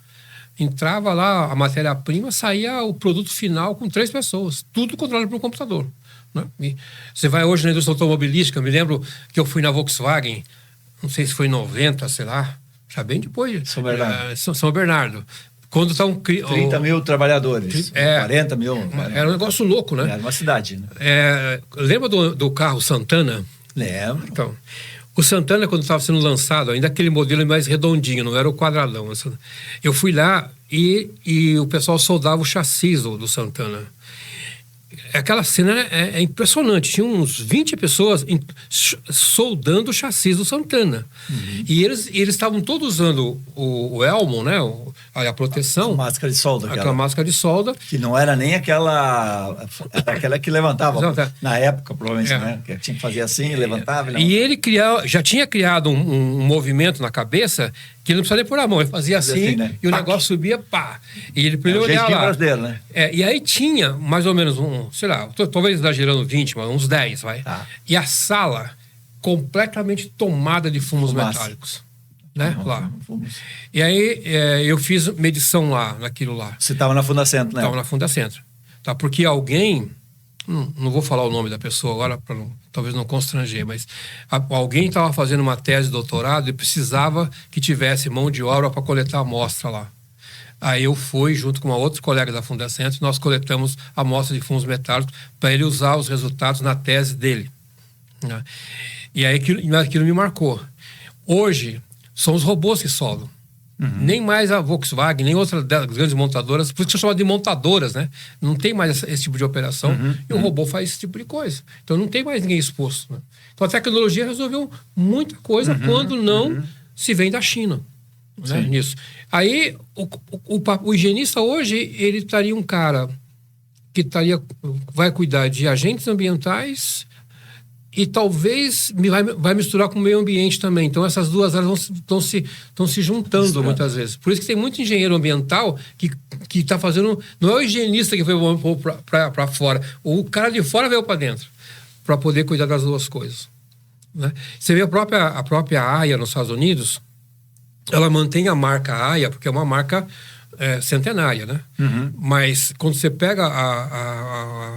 Entrava lá a matéria-prima, saía o produto final com 3 pessoas. Tudo controlado por um computador, né? E você vai hoje na indústria automobilística, eu me lembro que eu fui na Volkswagen, não sei se foi em 90, sei lá, já bem depois. São Bernardo. São Bernardo. Quando estão... 30 mil trabalhadores, 40 mil. Era um negócio louco, né? Era uma cidade, né? Lembra do carro Santana? Lembro. Então, o Santana, quando estava sendo lançado, ainda aquele modelo mais redondinho, não era o quadradão. Eu fui lá e o pessoal soldava o chassi do Santana. Aquela cena é impressionante. Tinha uns 20 pessoas soldando o chassi do Santana. Uhum. E eles estavam todos usando o elmo, né? A proteção. A máscara de solda. Aquela máscara de solda. Que não era nem aquela que levantava. Exato. Na época, provavelmente, né? Que tinha que fazer assim, levantava. E ele já tinha criado um movimento na cabeça que ele não precisava nem pôr a mão. Ele fazia assim, né? E o negócio subia, pá. E ele olhava lá. Brasileiro, né? E aí tinha mais ou menos sei lá, talvez exagerando 20, mas uns 10, vai. Tá. E a sala completamente tomada de fumos metálicos. Né? Lá. E aí eu fiz medição lá, naquilo lá. Você estava na Fundacentro, né? Estava na Fundacentro. Tá? Porque alguém, não vou falar o nome da pessoa agora, para talvez não constranger, mas alguém estava fazendo uma tese de doutorado e precisava que tivesse mão de obra para coletar a amostra lá. Aí eu fui, junto com uma outra colega da Fundacentro, nós coletamos a amostra de fumos metálicos para ele usar os resultados na tese dele. Né? E aí aquilo me marcou. Hoje, são os robôs que soldam. Uhum. Nem mais a Volkswagen, nem outras grandes montadoras, por isso que são chamadas de montadoras, né? Não tem mais esse tipo de operação e o robô faz esse tipo de coisa. Então não tem mais ninguém exposto. Né? Então a tecnologia resolveu muita coisa quando não se vem da China. Né? Nisso. Aí o higienista hoje, ele estaria um cara que vai cuidar de agentes ambientais e talvez vai misturar com o meio ambiente também. Então, essas duas áreas estão se juntando muitas vezes. Por isso que tem muito engenheiro ambiental que está fazendo... Não é o higienista que foi para fora. O cara de fora veio para dentro para poder cuidar das duas coisas. Né? Você vê a própria AIA nos Estados Unidos, ela mantém a marca AIA, porque é uma marca centenária, né? Uhum. Mas quando você pega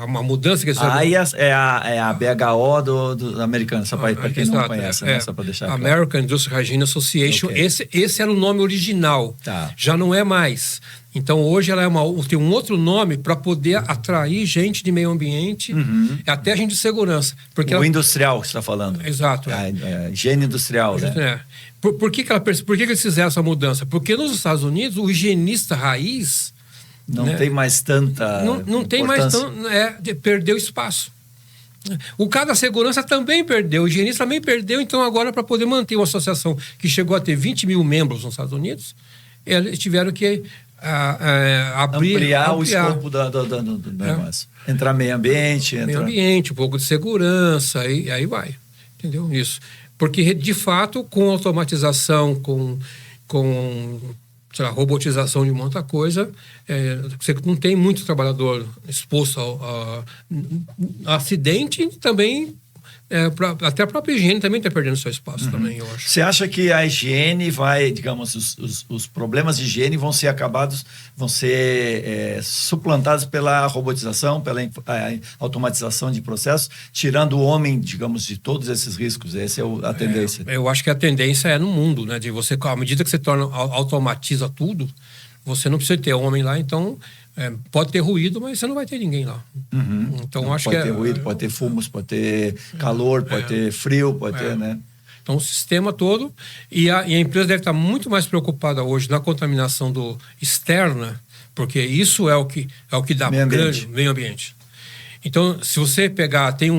uma mudança... A AIA é a BHO do americano, só para quem não conhece, né? Só para deixar claro. American Industrial Hygiene Association. Okay. Esse era o nome original. Tá. Já não é mais. Então, hoje ela tem um outro nome para poder atrair gente de meio ambiente, até gente de segurança. Porque industrial que você está falando. Exato. Higiene industrial, né? Por que eles fizeram essa mudança? Porque nos Estados Unidos, o higienista raiz... Não tem mais tanta Não tem mais perdeu espaço. O cara da segurança também perdeu, o higienista também perdeu. Então, agora, para poder manter uma associação que chegou a ter 20 mil membros nos Estados Unidos, eles tiveram que ampliar o escopo do negócio. Entrar meio ambiente. Meio ambiente, um pouco de segurança, e aí vai. Entendeu? Isso. Porque, de fato, com automatização, com sei lá, robotização de muita coisa, você não tem muito trabalhador exposto a acidente, e também até a própria higiene também está perdendo seu espaço também, eu acho. Você acha que a higiene digamos, os problemas de higiene vão ser suplantados pela robotização, pela automatização de processos, tirando o homem, digamos, de todos esses riscos? Essa é a tendência. Eu acho que a tendência é no mundo, né? De você, à medida que você automatiza tudo, você não precisa ter homem lá, então... pode ter ruído, mas você não vai ter ninguém lá. Então, acho pode ter ruído, pode ter fumos, pode ter calor, pode ter frio, pode ter, né? Então, o sistema todo... E a empresa deve estar muito mais preocupada hoje na contaminação externa, porque isso é o que dá grande meio ambiente. Então, se você pegar... Tem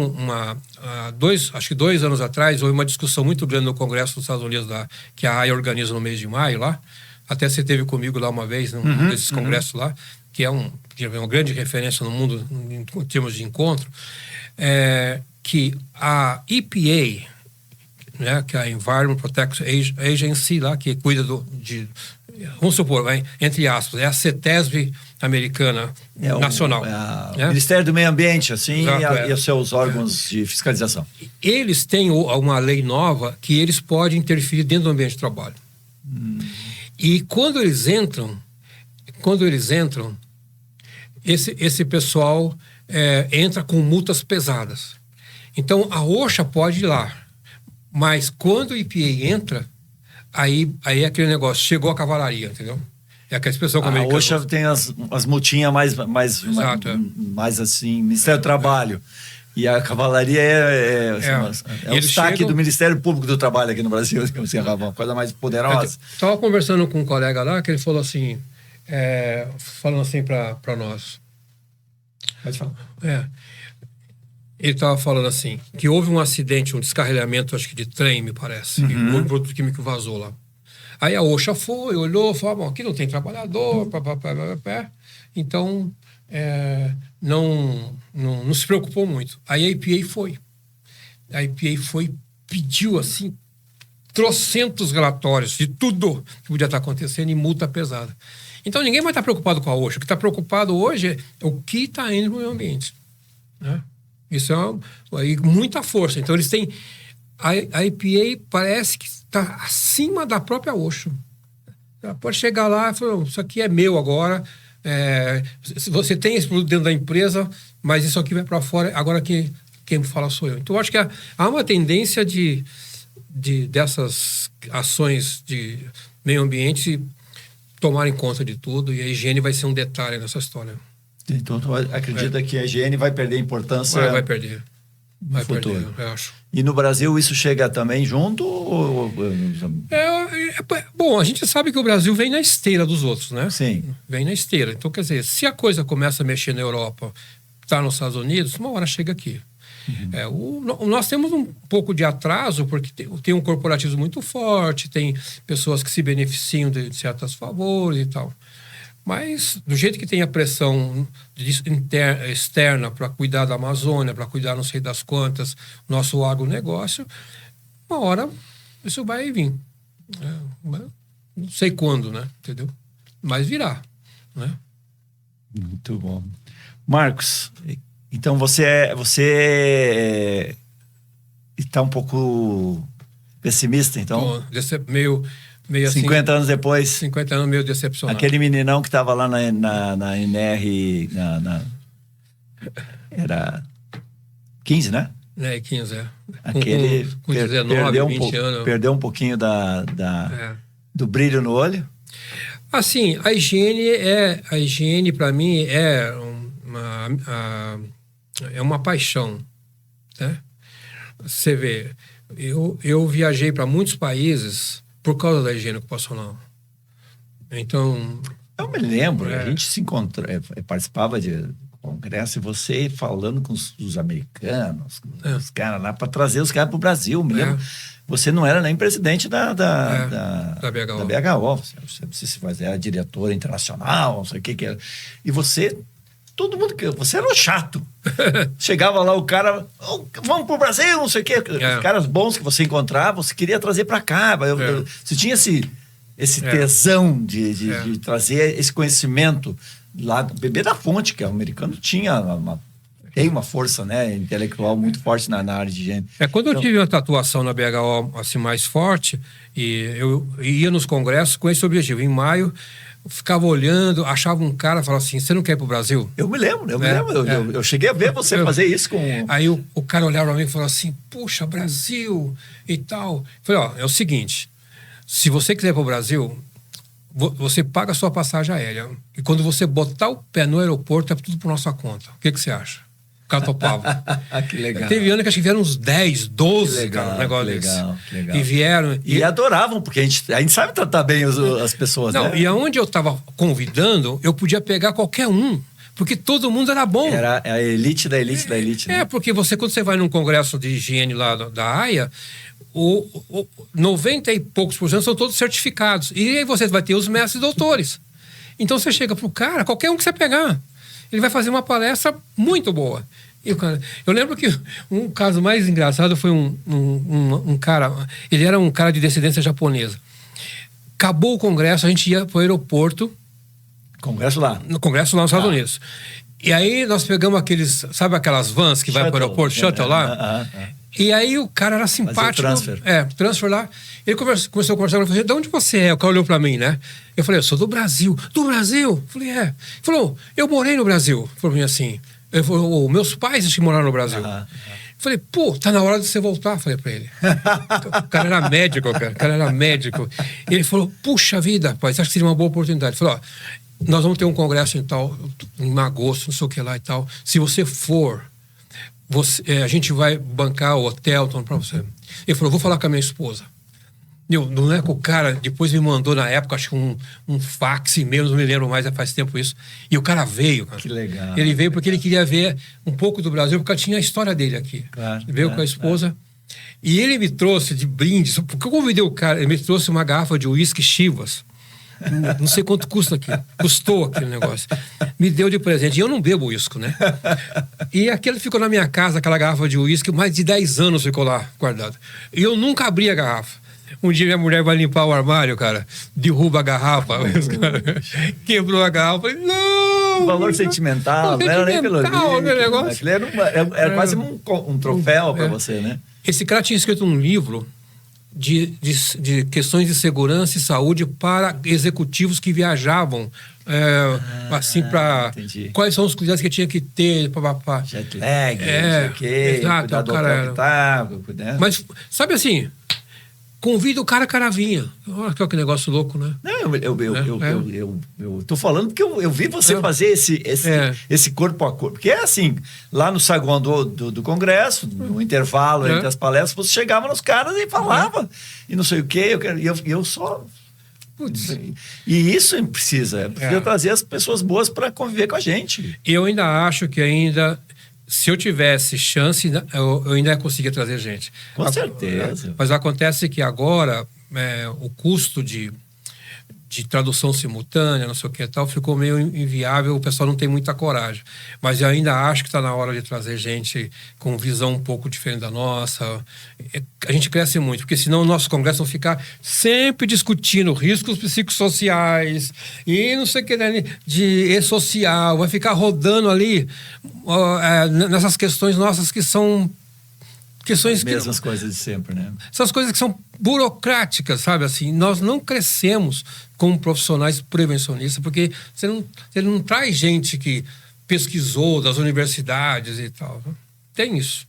acho que 2 anos atrás, houve uma discussão muito grande no Congresso dos Estados Unidos, que a AIA organiza no mês de maio lá. Até você esteve comigo lá uma vez, num desses congressos lá, que é uma grande referência no mundo em termos de encontro, que a EPA, né, que é a Environment Protection Agency, lá, que cuida vamos supor, entre aspas, é a CETESB americana nacional. O Ministério do Meio Ambiente, assim, Exato, e os seus órgãos de fiscalização. Eles têm uma lei nova que eles podem interferir dentro do ambiente de trabalho. E quando eles entram, esse pessoal entra com multas pesadas. Então, a OSHA pode ir lá. Mas quando o EPA entra, aí é aquele negócio, chegou a cavalaria, entendeu? É aquela expressão que a OSHA tem as multinhas mais assim, Ministério do Trabalho. E a cavalaria o destaque do Ministério Público do Trabalho aqui no Brasil, assim, uma coisa mais poderosa. Estava conversando com um colega lá, que ele falou assim, falando assim para nós. Pode falar. Ele estava falando assim, que houve um acidente, um descarrilhamento, acho que de trem, me parece. Um produto químico vazou lá. Aí a OSHA foi, olhou, falou, bom, aqui não tem trabalhador, então não se preocupou muito. Aí a EPA foi. Pediu assim, trocentos relatórios de tudo que podia estar acontecendo e multa pesada. Então ninguém vai estar preocupado com a OSHA. O que está preocupado hoje é o que está indo no meio ambiente, né? Isso é muita força. Então, eles têm... A EPA parece que está acima da própria OSHA. Ela pode chegar lá e falar, isso aqui é meu agora. Você tem esse produto dentro da empresa, mas isso aqui vai para fora. Agora quem fala sou eu. Então, eu acho que há uma tendência dessas ações de meio ambiente tomarem conta de tudo. E a higiene vai ser um detalhe nessa história. Então, tu acredita que a higiene vai perder importância? Vai perder. Vai futuro. perder, eu acho. E no Brasil isso chega também junto? Bom, a gente sabe que o Brasil vem na esteira dos outros, né? Sim. Vem na esteira. Então, quer dizer, se a coisa começa a mexer na Europa, está nos Estados Unidos, uma hora chega aqui. Nós temos um pouco de atraso, porque tem um corporativismo muito forte, tem pessoas que se beneficiam de certos favores e tal. Mas, do jeito que tem a pressão externa para cuidar da Amazônia, para cuidar não sei das quantas, nosso agronegócio, uma hora isso vai vir. Não sei quando, né? Entendeu? Mas virá, né? Muito bom. Marcos, então você está um pouco pessimista, então? Meio 50 anos depois. 50 anos meio decepcionado. Aquele meninão que estava lá na NR. Era 15, né? 15, Aquele com 19, 20 anos. Perdeu um pouquinho do brilho no olho. Assim, a higiene para mim é uma paixão, né? Você vê, eu viajei para muitos países por causa da higiene ocupacional. Então... Eu me lembro, a gente se encontrou, participava de congresso e você falando com os americanos, os caras lá, para trazer os caras para o Brasil. Me lembro. Você não era nem presidente da BHO. Você era diretora internacional, não sei o que era. E você... Todo mundo que você era um chato. Chegava lá o cara, vamos pro Brasil, não sei o quê. Os caras bons que você encontrava, você queria trazer para cá. Você tinha esse tesão de trazer esse conhecimento lá, beber da fonte, que o americano tem uma força, né, intelectual muito forte na área de higiene. Quando eu tive uma tatuação na BHO assim, mais forte, e eu ia nos congressos com esse objetivo. Em maio, ficava olhando, achava um cara e falava assim, você não quer ir pro Brasil? Eu me lembro. Eu cheguei a ver você fazer isso com... Aí o cara olhava pra mim e falou assim, puxa, Brasil e tal. Eu falei, é o seguinte, se você quiser ir pro Brasil, você paga a sua passagem aérea. E quando você botar o pé no aeroporto, é tudo por nossa conta. O que você acha? O cara topava. Que legal. Teve ano que acho que vieram uns 10, 12, legal, cara, um negócio legal, desse. Legal. E vieram... E adoravam, porque a gente sabe tratar bem as pessoas, não, né? E aonde eu estava convidando, eu podia pegar qualquer um, porque todo mundo era bom. Era a elite da elite da elite. Né? Porque quando você vai num congresso de higiene lá da AIA, 90 e poucos % são todos certificados. E aí você vai ter os mestres e doutores. Então você chega pro cara, qualquer um que você pegar, ele vai fazer uma palestra muito boa. Eu lembro que um caso mais engraçado foi um cara, ele era um cara de descendência japonesa. Acabou o congresso, a gente ia para o aeroporto Congresso lá. No congresso lá nos Estados Unidos. E aí nós pegamos aqueles, sabe aquelas vans que vai para o aeroporto, shuttle lá? E aí o cara era simpático. Transfer lá. Ele começou a conversar, ele falou, de onde você é? O cara olhou para mim, né? Eu falei, eu sou do Brasil. Do Brasil? Eu falei, é. Ele falou, eu morei no Brasil. Ele falou para mim assim, ele falou, meus pais acho que moraram no Brasil. Eu falei, pô, tá na hora de você voltar, falei pra ele. O cara era médico, cara. O cara era médico. E ele falou, puxa vida, rapaz, acho que seria uma boa oportunidade. Ele falou, nós vamos ter um congresso em agosto, não sei o que lá e tal. Se você for, a gente vai bancar o hotel pra você. Ele falou, vou falar com a minha esposa. Não é que o cara depois me mandou na época, acho que um fax, e-mail, não me lembro mais, faz tempo isso. E o cara veio, cara. Que legal. Ele veio porque ele queria ver um pouco do Brasil, porque tinha a história dele aqui. Claro, veio com a esposa. E ele me trouxe de brinde, porque eu convidei o cara, ele me trouxe uma garrafa de uísque Chivas. Não sei quanto custou aquele negócio. Me deu de presente. E eu não bebo uísque, né? E aquele ficou na minha casa, aquela garrafa de uísque, mais de 10 anos ficou lá guardado. E eu nunca abri a garrafa. Um dia minha mulher vai limpar o armário, cara, derruba a garrafa, quebrou a garrafa. Não! Valor sentimental, não era nem pelo negócio. Era quase um troféu para você, né? Esse cara tinha escrito um livro de questões de segurança e saúde para executivos que viajavam assim para quais são os cuidados que tinha que ter jet lag, não sei o quê, cuidar do hotel que tá, mas sabe assim, convida o cara vinha. Olha que negócio louco, né? Não, eu tô falando porque eu vi você fazer esse corpo a corpo. Porque é assim, lá no saguão do Congresso, no intervalo entre as palestras, você chegava nos caras e falava, e não sei o quê, eu só... Putz. E isso precisa trazer as pessoas boas para conviver com a gente. Eu ainda acho que se eu tivesse chance, eu ainda conseguia trazer gente. Com certeza. Mas acontece que agora o custo de tradução simultânea, não sei o que e tal, ficou meio inviável, o pessoal não tem muita coragem. Mas eu ainda acho que está na hora de trazer gente com visão um pouco diferente da nossa. A gente cresce muito, porque senão o nosso congresso vai ficar sempre discutindo riscos psicossociais e não sei o que, né, de e-social, vai ficar rodando ali nessas questões nossas que são questões mesmas coisas de sempre, né? Essas coisas que são burocráticas, sabe? Assim, nós não crescemos como profissionais prevencionistas, porque você não traz gente que pesquisou das universidades e tal. Né? Tem isso.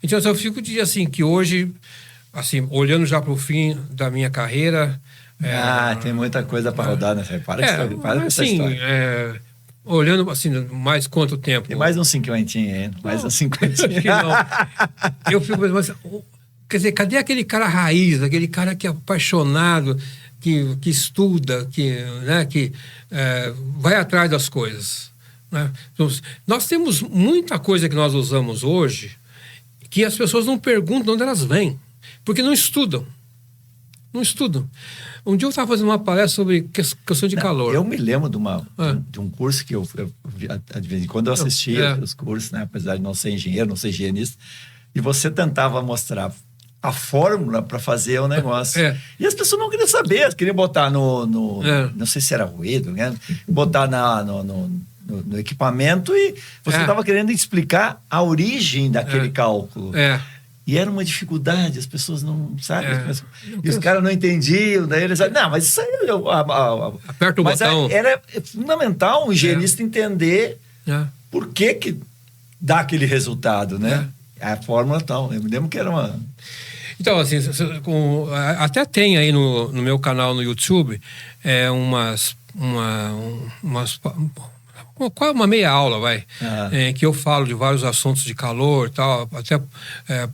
Então eu fico de assim, que hoje, assim, olhando já para o fim da minha carreira... tem muita coisa para rodar, né? Para com essa história. Olhando assim, mais quanto tempo? Tem mais uns 50 aí, mais uns 50. Acho que não. Eu fico pensando, quer dizer, cadê aquele cara raiz, aquele cara que é apaixonado, que estuda, que vai atrás das coisas? Né? Então, nós temos muita coisa que nós usamos hoje que as pessoas não perguntam de onde elas vêm, porque não estudam. Não estudam. Um dia eu estava fazendo uma palestra sobre questão de calor. Eu me lembro de um curso que eu de vez em quando eu assistia os cursos, né? Apesar de não ser engenheiro, não ser higienista, e você tentava mostrar a fórmula para fazer o negócio. E as pessoas não queriam saber, elas queriam botar não sei se era ruído, né? Botar no equipamento e você estava querendo explicar a origem daquele cálculo. E era uma dificuldade, as pessoas não sabem. E os caras não entendiam, daí eles não, mas isso aí... Aperta o botão. Era fundamental o higienista entender por que dá aquele resultado, né? A fórmula tal. Eu me lembro que era uma... Então, assim, até tem aí no meu canal no YouTube uma meia aula, que eu falo de vários assuntos de calor e tal, até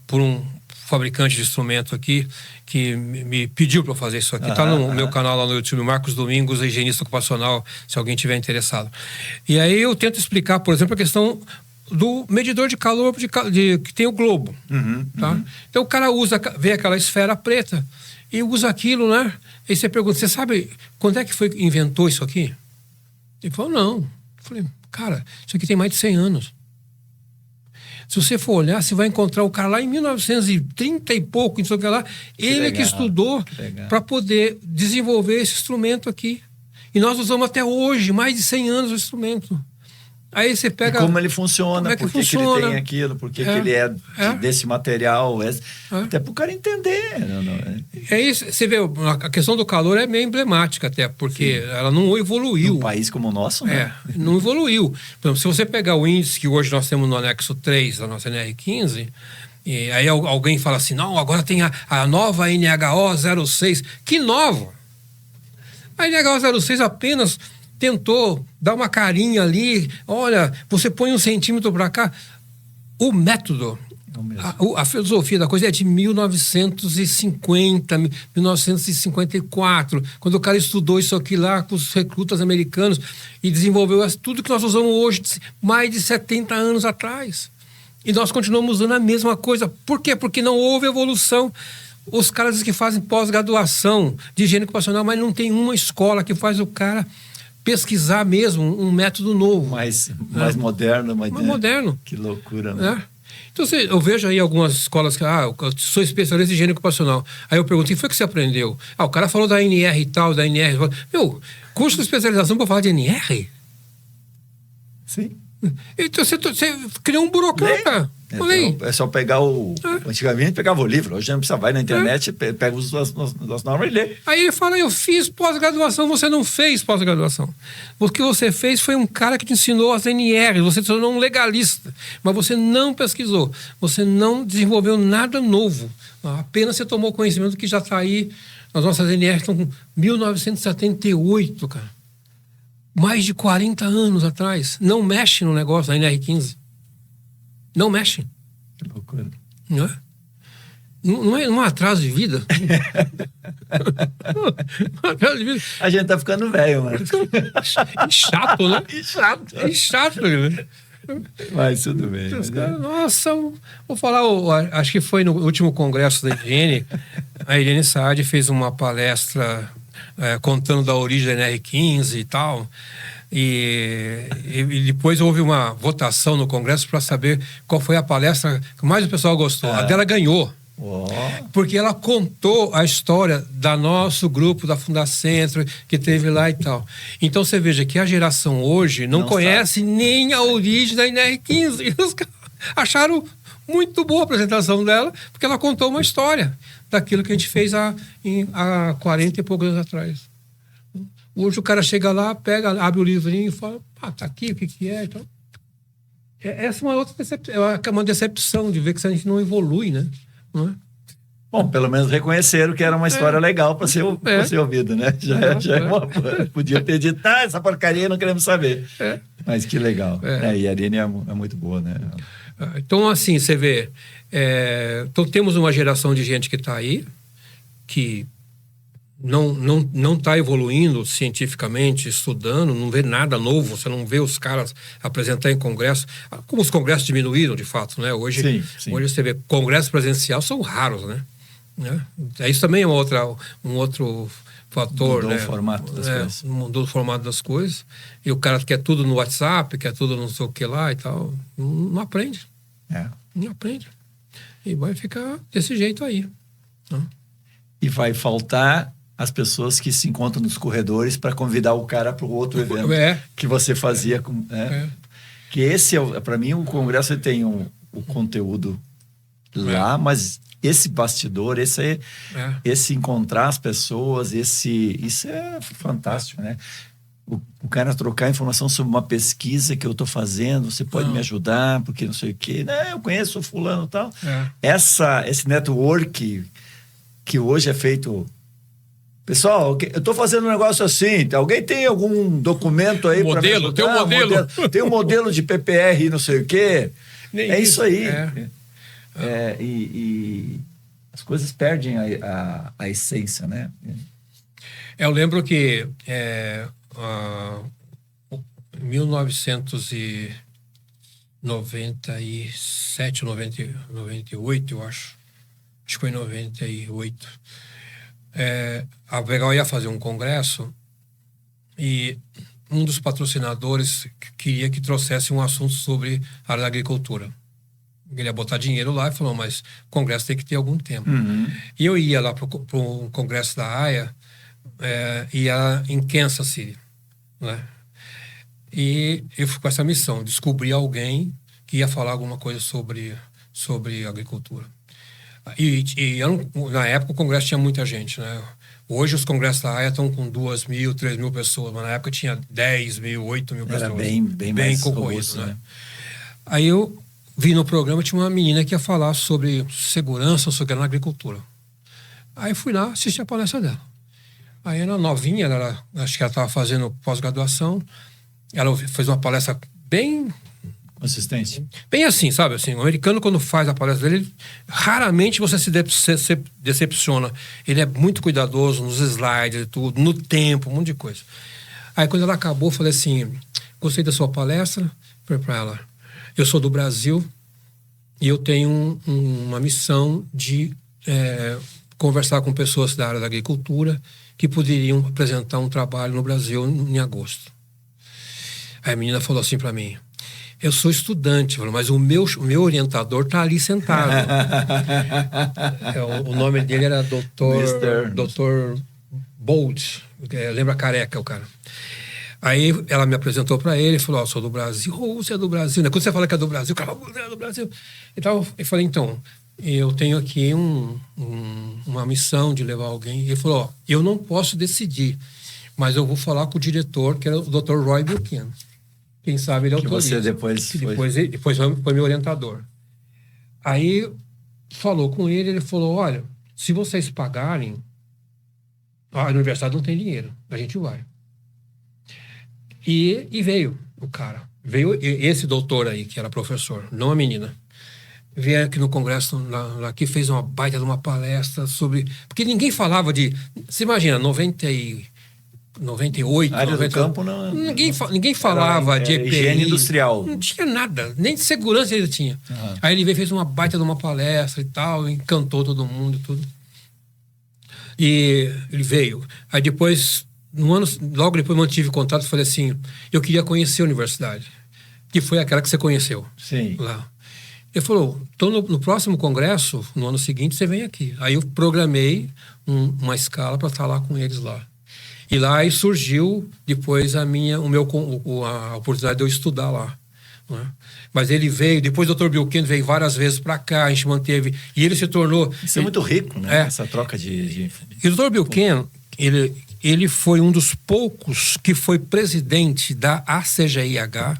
por um fabricante de instrumento aqui que me pediu para fazer isso aqui. Está no meu canal lá no YouTube, Marcos Domingos, higienista ocupacional, se alguém tiver interessado. E aí eu tento explicar, por exemplo, a questão do medidor de calor que tem o globo. Tá? Então o cara vê aquela esfera preta e usa aquilo, né? Aí você pergunta, você sabe quando é que inventou isso aqui? Ele falou, não. Eu falei, cara, isso aqui tem mais de 100 anos. Se você for olhar, você vai encontrar o cara lá em 1930 e pouco, não sei o que lá, ele que estudou para poder desenvolver esse instrumento aqui. E nós usamos até hoje, mais de 100 anos o instrumento. Aí você pega... E como ele funciona, por que ele tem aquilo, por que ele é desse material, até para o cara entender. É isso, você vê, a questão do calor é meio emblemática até, porque ela não evoluiu. Um país como o nosso, né? Não evoluiu. Por exemplo, se você pegar o índice que hoje nós temos no anexo 3 da nossa NR15, e aí alguém fala assim, não, agora tem a nova NHO 06. Que nova? A NHO 06 apenas tentou dar uma carinha ali, olha, você põe 1 centímetro para cá. O método, a filosofia da coisa é de 1950, 1954, quando o cara estudou isso aqui lá com os recrutas americanos e desenvolveu tudo que nós usamos hoje, mais de 70 anos atrás. E nós continuamos usando a mesma coisa. Por quê? Porque não houve evolução. Os caras que fazem pós-graduação de higiene ocupacional, mas não tem uma escola que faz o cara pesquisar mesmo um método novo. Mais moderno. Mais moderno. Que loucura, né? Então, eu vejo aí algumas escolas que, eu sou especialista em higiene ocupacional. Aí eu pergunto, o que foi que você aprendeu? O cara falou da NR e tal, da NR. Meu, curso de especialização para falar de NR? Sim. Então você criou um burocrata. É só pegar Antigamente pegava o livro, hoje não precisa, vai na internet, pega as normas e lê. Aí ele fala, eu fiz pós-graduação, você não fez pós-graduação. O que você fez foi um cara que te ensinou as NR, você se tornou um legalista, mas você não pesquisou, você não desenvolveu nada novo, apenas você tomou conhecimento que já está aí, as nossas NR estão com 1978, cara. Mais de 40 anos atrás. Não mexe no negócio da NR15. Não mexe. Que loucura. Não é? Não é um atraso de vida? Um atraso de vida. A gente tá ficando velho, mano. Chato, né? Chato, né? Mas tudo bem. Nossa, vou falar, acho que foi no último congresso da higiene, a Irene Saad fez uma palestra contando da origem da NR15 e tal. E depois houve uma votação no Congresso para saber qual foi a palestra que mais o pessoal gostou. A dela ganhou. Porque ela contou a história do nosso grupo da Fundacentro, que teve lá e tal. Então você veja que a geração hoje não conhece nem a origem da NR15. Os caras acharam muito boa a apresentação dela, porque ela contou uma história daquilo que a gente fez há 40 e poucos anos atrás. Hoje o cara chega lá, abre o livrinho e fala, tá aqui, o que é? Então, essa é uma outra decepção, é uma decepção de ver que a gente não evolui, né? Não é? Bom, pelo menos reconheceram que era uma história legal para ser ouvida, né? Já é uma... Podia ter dito, essa porcaria não queremos saber. Mas que legal. E a Irene é muito boa, né? Então, assim, você vê, então temos uma geração de gente que está aí, que não está evoluindo cientificamente, estudando, não vê nada novo, você não vê os caras apresentar em congresso, como os congressos diminuíram, de fato, né? Hoje você vê, congressos presenciais são raros, né? Isso também é um outro fator, mudou né? O formato das coisas. Mudou o formato das coisas, e o cara quer tudo no WhatsApp, quer tudo não sei o que lá e tal, não aprende. Não aprende. E vai ficar desse jeito aí. E vai faltar as pessoas que se encontram nos corredores para convidar o cara para o outro evento que você fazia. Que esse, para mim, o congresso tem o conteúdo lá, mas esse bastidor, esse encontrar as pessoas, isso é fantástico, né? O cara trocar informação sobre uma pesquisa que eu estou fazendo, você pode me ajudar, porque não sei o quê. Eu conheço o fulano e tal. Esse network que hoje é feito... Pessoal, eu estou fazendo um negócio assim, alguém tem algum documento aí para me ajudar? Tem um modelo. Tem um modelo de PPR não sei o quê. Isso aí. E as coisas perdem a essência, né? Eu lembro que em 1997, 98, eu acho que foi em 98, a Vegal ia fazer um congresso e um dos patrocinadores queria que trouxesse um assunto sobre a área da agricultura. Ele ia botar dinheiro lá e falou, mas o congresso tem que ter algum tempo. E eu ia lá para o congresso da AIA, ia em Kansas City. né? E eu fui com essa missão, descobrir alguém que ia falar alguma coisa sobre agricultura. Na época o congresso tinha muita gente, né? Hoje os congressos da AIA estão com 2.000, 3.000 pessoas, mas na época tinha 10.000, 8.000 pessoas. Era bem mais concorrido, né? Aí eu vi no programa, tinha uma menina que ia falar sobre segurança na agricultura. Aí fui lá assistir a palestra dela. Aí ela novinha, acho que ela estava fazendo pós-graduação. Ela fez uma palestra bem... consistente. Bem assim, sabe? Assim, o americano, quando faz a palestra dele, raramente você se decepciona. Ele é muito cuidadoso nos slides e tudo, no tempo, um monte de coisa. Aí quando ela acabou, eu falei assim, gostei da sua palestra. Falei para ela, eu sou do Brasil e eu tenho uma missão de conversar com pessoas da área da agricultura que poderiam apresentar um trabalho no Brasil em agosto. Aí a menina falou assim para mim, eu sou estudante, mas o meu orientador está ali sentado. O nome dele era Dr. Bolt, lembra careca o cara. Aí ela me apresentou para ele e falou, sou do Brasil. Você é do Brasil, né? Quando você fala que é do Brasil, o cara é do Brasil. Então, eu falei, então, eu tenho aqui uma missão de levar alguém. Ele falou, eu não posso decidir, mas eu vou falar com o diretor, que era o Dr. Roy Buchanan. Quem sabe ele autoriza. Você depois foi meu orientador. Aí falou com ele, ele falou, olha, se vocês pagarem, a universidade não tem dinheiro, a gente vai. E veio o cara. Veio esse doutor aí, que era professor, não a menina. Veio aqui no congresso, aqui fez uma baita de uma palestra sobre... Porque ninguém falava de... Você imagina, 98, área 90, do campo não... Ninguém falava de EPI. Higiene industrial. Não tinha nada, nem de segurança ele tinha. Uhum. Aí ele veio, fez uma baita de uma palestra e tal, encantou todo mundo e tudo. E ele veio. Aí depois, logo depois mantive contato e falei assim, eu queria conhecer a universidade, que foi aquela que você conheceu. Sim. Lá. Ele falou, então no próximo congresso, no ano seguinte, você vem aqui. Aí eu programei uma escala para estar lá com eles lá. E lá aí surgiu depois a oportunidade de eu estudar lá. Né? Mas ele veio, depois o Dr. Buchanan veio várias vezes para cá, a gente manteve, e ele se tornou... Isso é muito rico, né? Essa troca de... E o Dr. Buchanan, ele foi um dos poucos que foi presidente da ACGIH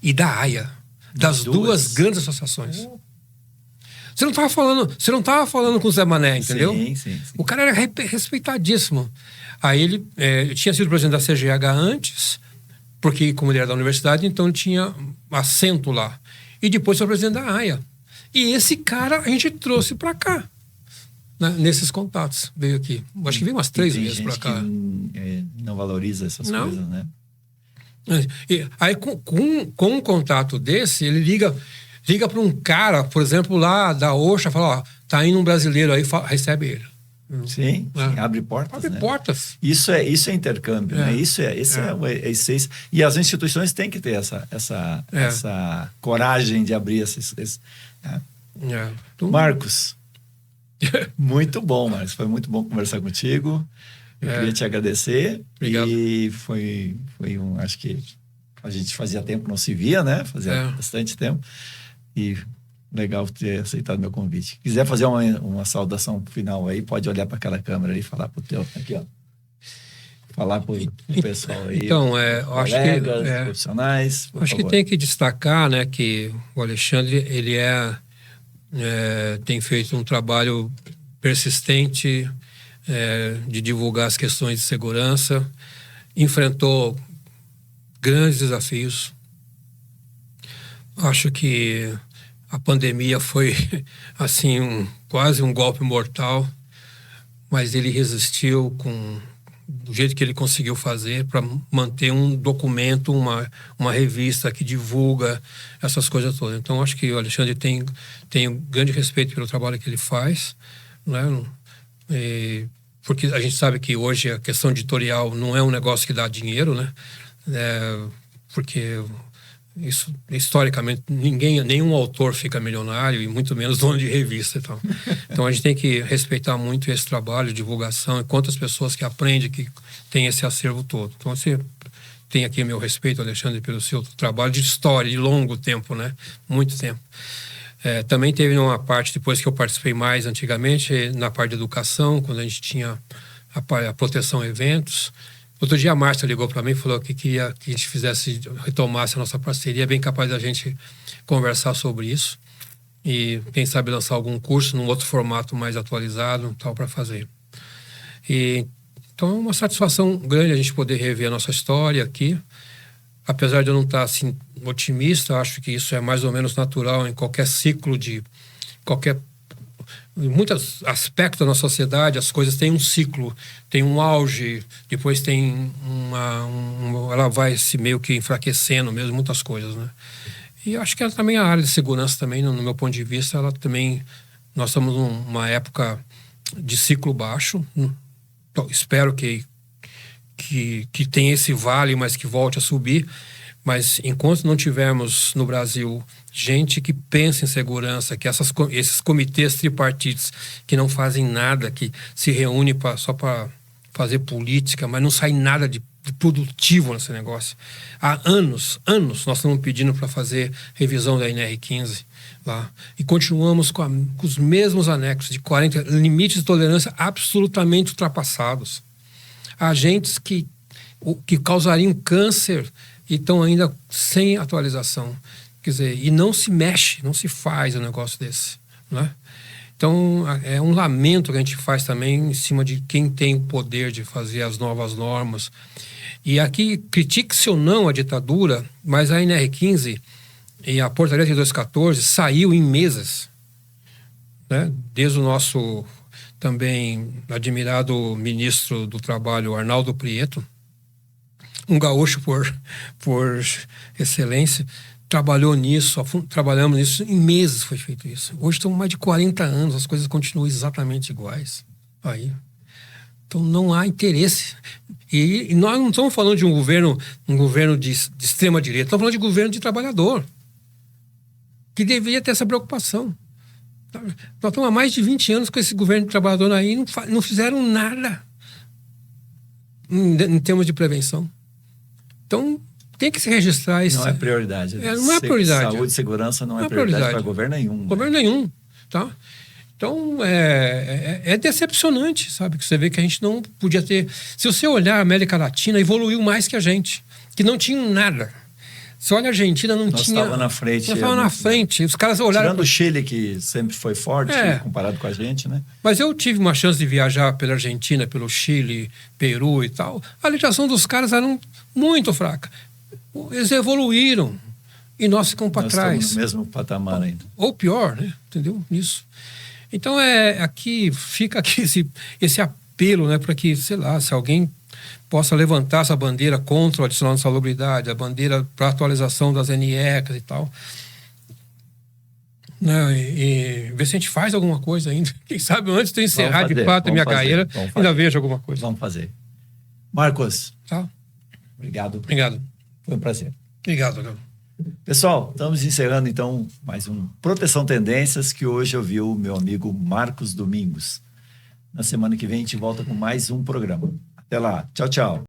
e da AIA, das duas grandes associações. Você não estava falando com o Zé Mané, entendeu? Sim. O cara era respeitadíssimo. Aí ele tinha sido presidente da CGH antes, porque como ele era da universidade, então ele tinha assento lá. E depois foi presidente da AIA. E esse cara a gente trouxe para cá, né, nesses contatos. Veio aqui. Acho que veio umas 3 vezes para cá. Não valoriza essas coisas, né? Aí com um contato desse, ele liga para um cara, por exemplo, lá da Oxa, fala, ó, tá indo um brasileiro aí, recebe ele. Sim, abre portas. Abre portas. Isso é intercâmbio, né? Isso é a essência. E as instituições têm que ter essa coragem de abrir esses Marcos, muito bom, Marcos. Foi muito bom conversar contigo. Eu queria te agradecer. Obrigado. E foi acho que a gente fazia tempo que não se via, né? Fazia bastante tempo. E legal ter aceitado meu convite. Quiser fazer uma saudação final aí, pode olhar para aquela câmera e falar pro teu... Aqui, ó. Falar pro pessoal aí. Então, acho que... profissionais, acho que tem que destacar, né, que o Alexandre, ele tem feito um trabalho persistente de divulgar as questões de segurança, enfrentou grandes desafios. Acho que a pandemia foi, assim, quase um golpe mortal, mas ele resistiu do jeito que ele conseguiu fazer para manter um documento, uma revista que divulga essas coisas todas. Então, acho que o Alexandre tem um grande respeito pelo trabalho que ele faz, né? Porque a gente sabe que hoje a questão editorial não é um negócio que dá dinheiro, né? Porque... isso, historicamente, nenhum autor fica milionário e muito menos dono de revista e tal. Então a gente tem que respeitar muito esse trabalho de divulgação e quantas pessoas que aprendem, que tem esse acervo todo. Então assim, tem aqui meu respeito, Alexandre, pelo seu trabalho de história, de longo tempo, né? Muito tempo. Também teve uma parte, depois que eu participei mais antigamente, na parte de educação, quando a gente tinha a proteção a eventos. Outro dia a Márcia ligou para mim e falou que queria que a gente retomasse a nossa parceria, bem capaz da gente conversar sobre isso. E quem sabe lançar algum curso num outro formato mais atualizado, tal, para fazer. Então é uma satisfação grande a gente poder rever a nossa história aqui. Apesar de eu não estar assim otimista, acho que isso é mais ou menos natural em qualquer ciclo em muitos aspectos da nossa sociedade. As coisas têm um ciclo, tem um auge, depois tem ela vai se meio que enfraquecendo mesmo, muitas coisas, né? E acho que também a área de segurança também, no meu ponto de vista, nós estamos numa época de ciclo baixo. Então, espero que tenha esse vale, mas que volte a subir. Mas enquanto não tivermos no Brasil gente que pensa em segurança, que esses comitês tripartites que não fazem nada, que se reúnem só para fazer política, mas não sai nada de produtivo nesse negócio. Há anos nós estamos pedindo para fazer revisão da NR15 lá, e continuamos com os mesmos anexos de 40 limites de tolerância absolutamente ultrapassados. Agentes que causariam câncer e estão ainda sem atualização. Quer dizer, e não se mexe, não se faz um negócio desse, né? Então, é um lamento que a gente faz também em cima de quem tem o poder de fazer as novas normas. E aqui, critique-se ou não a ditadura, mas a NR15 e a Portaria 3214 saiu em meses, né? Desde o nosso também admirado ministro do Trabalho, Arnaldo Prieto, um gaúcho por excelência, trabalhamos nisso, em meses foi feito isso. Hoje estão mais de 40 anos, as coisas continuam exatamente iguais. Aí. Então não há interesse. E nós não estamos falando de um governo de extrema-direita, estamos falando de governo de trabalhador, que deveria ter essa preocupação. Nós estamos há mais de 20 anos com esse governo de trabalhador aí, não fizeram nada em termos de prevenção. Então, tem que se registrar isso. Não é prioridade. Não é prioridade. Saúde e segurança não é prioridade para governo nenhum. Governo nenhum, tá? Então, é decepcionante, sabe? Que você vê que a gente não podia ter... Se você olhar a América Latina, evoluiu mais que a gente, que não tinha nada. Você olha a Argentina, não tinha... Nós estávamos na frente. Nós estávamos na frente. Os caras olharam... Tirando o Chile, que sempre foi forte, comparado com a gente, né? Mas eu tive uma chance de viajar pela Argentina, pelo Chile, Peru e tal. A legislação dos caras era muito fraca. Eles evoluíram e nós ficamos para trás. Estamos no mesmo patamar ainda. Ou pior, né? Entendeu? Isso. Então, fica aqui esse apelo, né? Para que, sei lá, se alguém possa levantar essa bandeira contra o adicional de salubridade, a bandeira para a atualização das NECs e tal, né? E ver se a gente faz alguma coisa ainda. Quem sabe antes de eu encerrar de fato a minha carreira, ainda vejo alguma coisa. Vamos fazer. Marcos. Tá. Obrigado. Foi um prazer. Obrigado, Léo. Pessoal, estamos encerrando então mais um Proteção Tendências, que hoje eu vi o meu amigo Marcos Domingos. Na semana que vem a gente volta com mais um programa. Até lá. Tchau, tchau.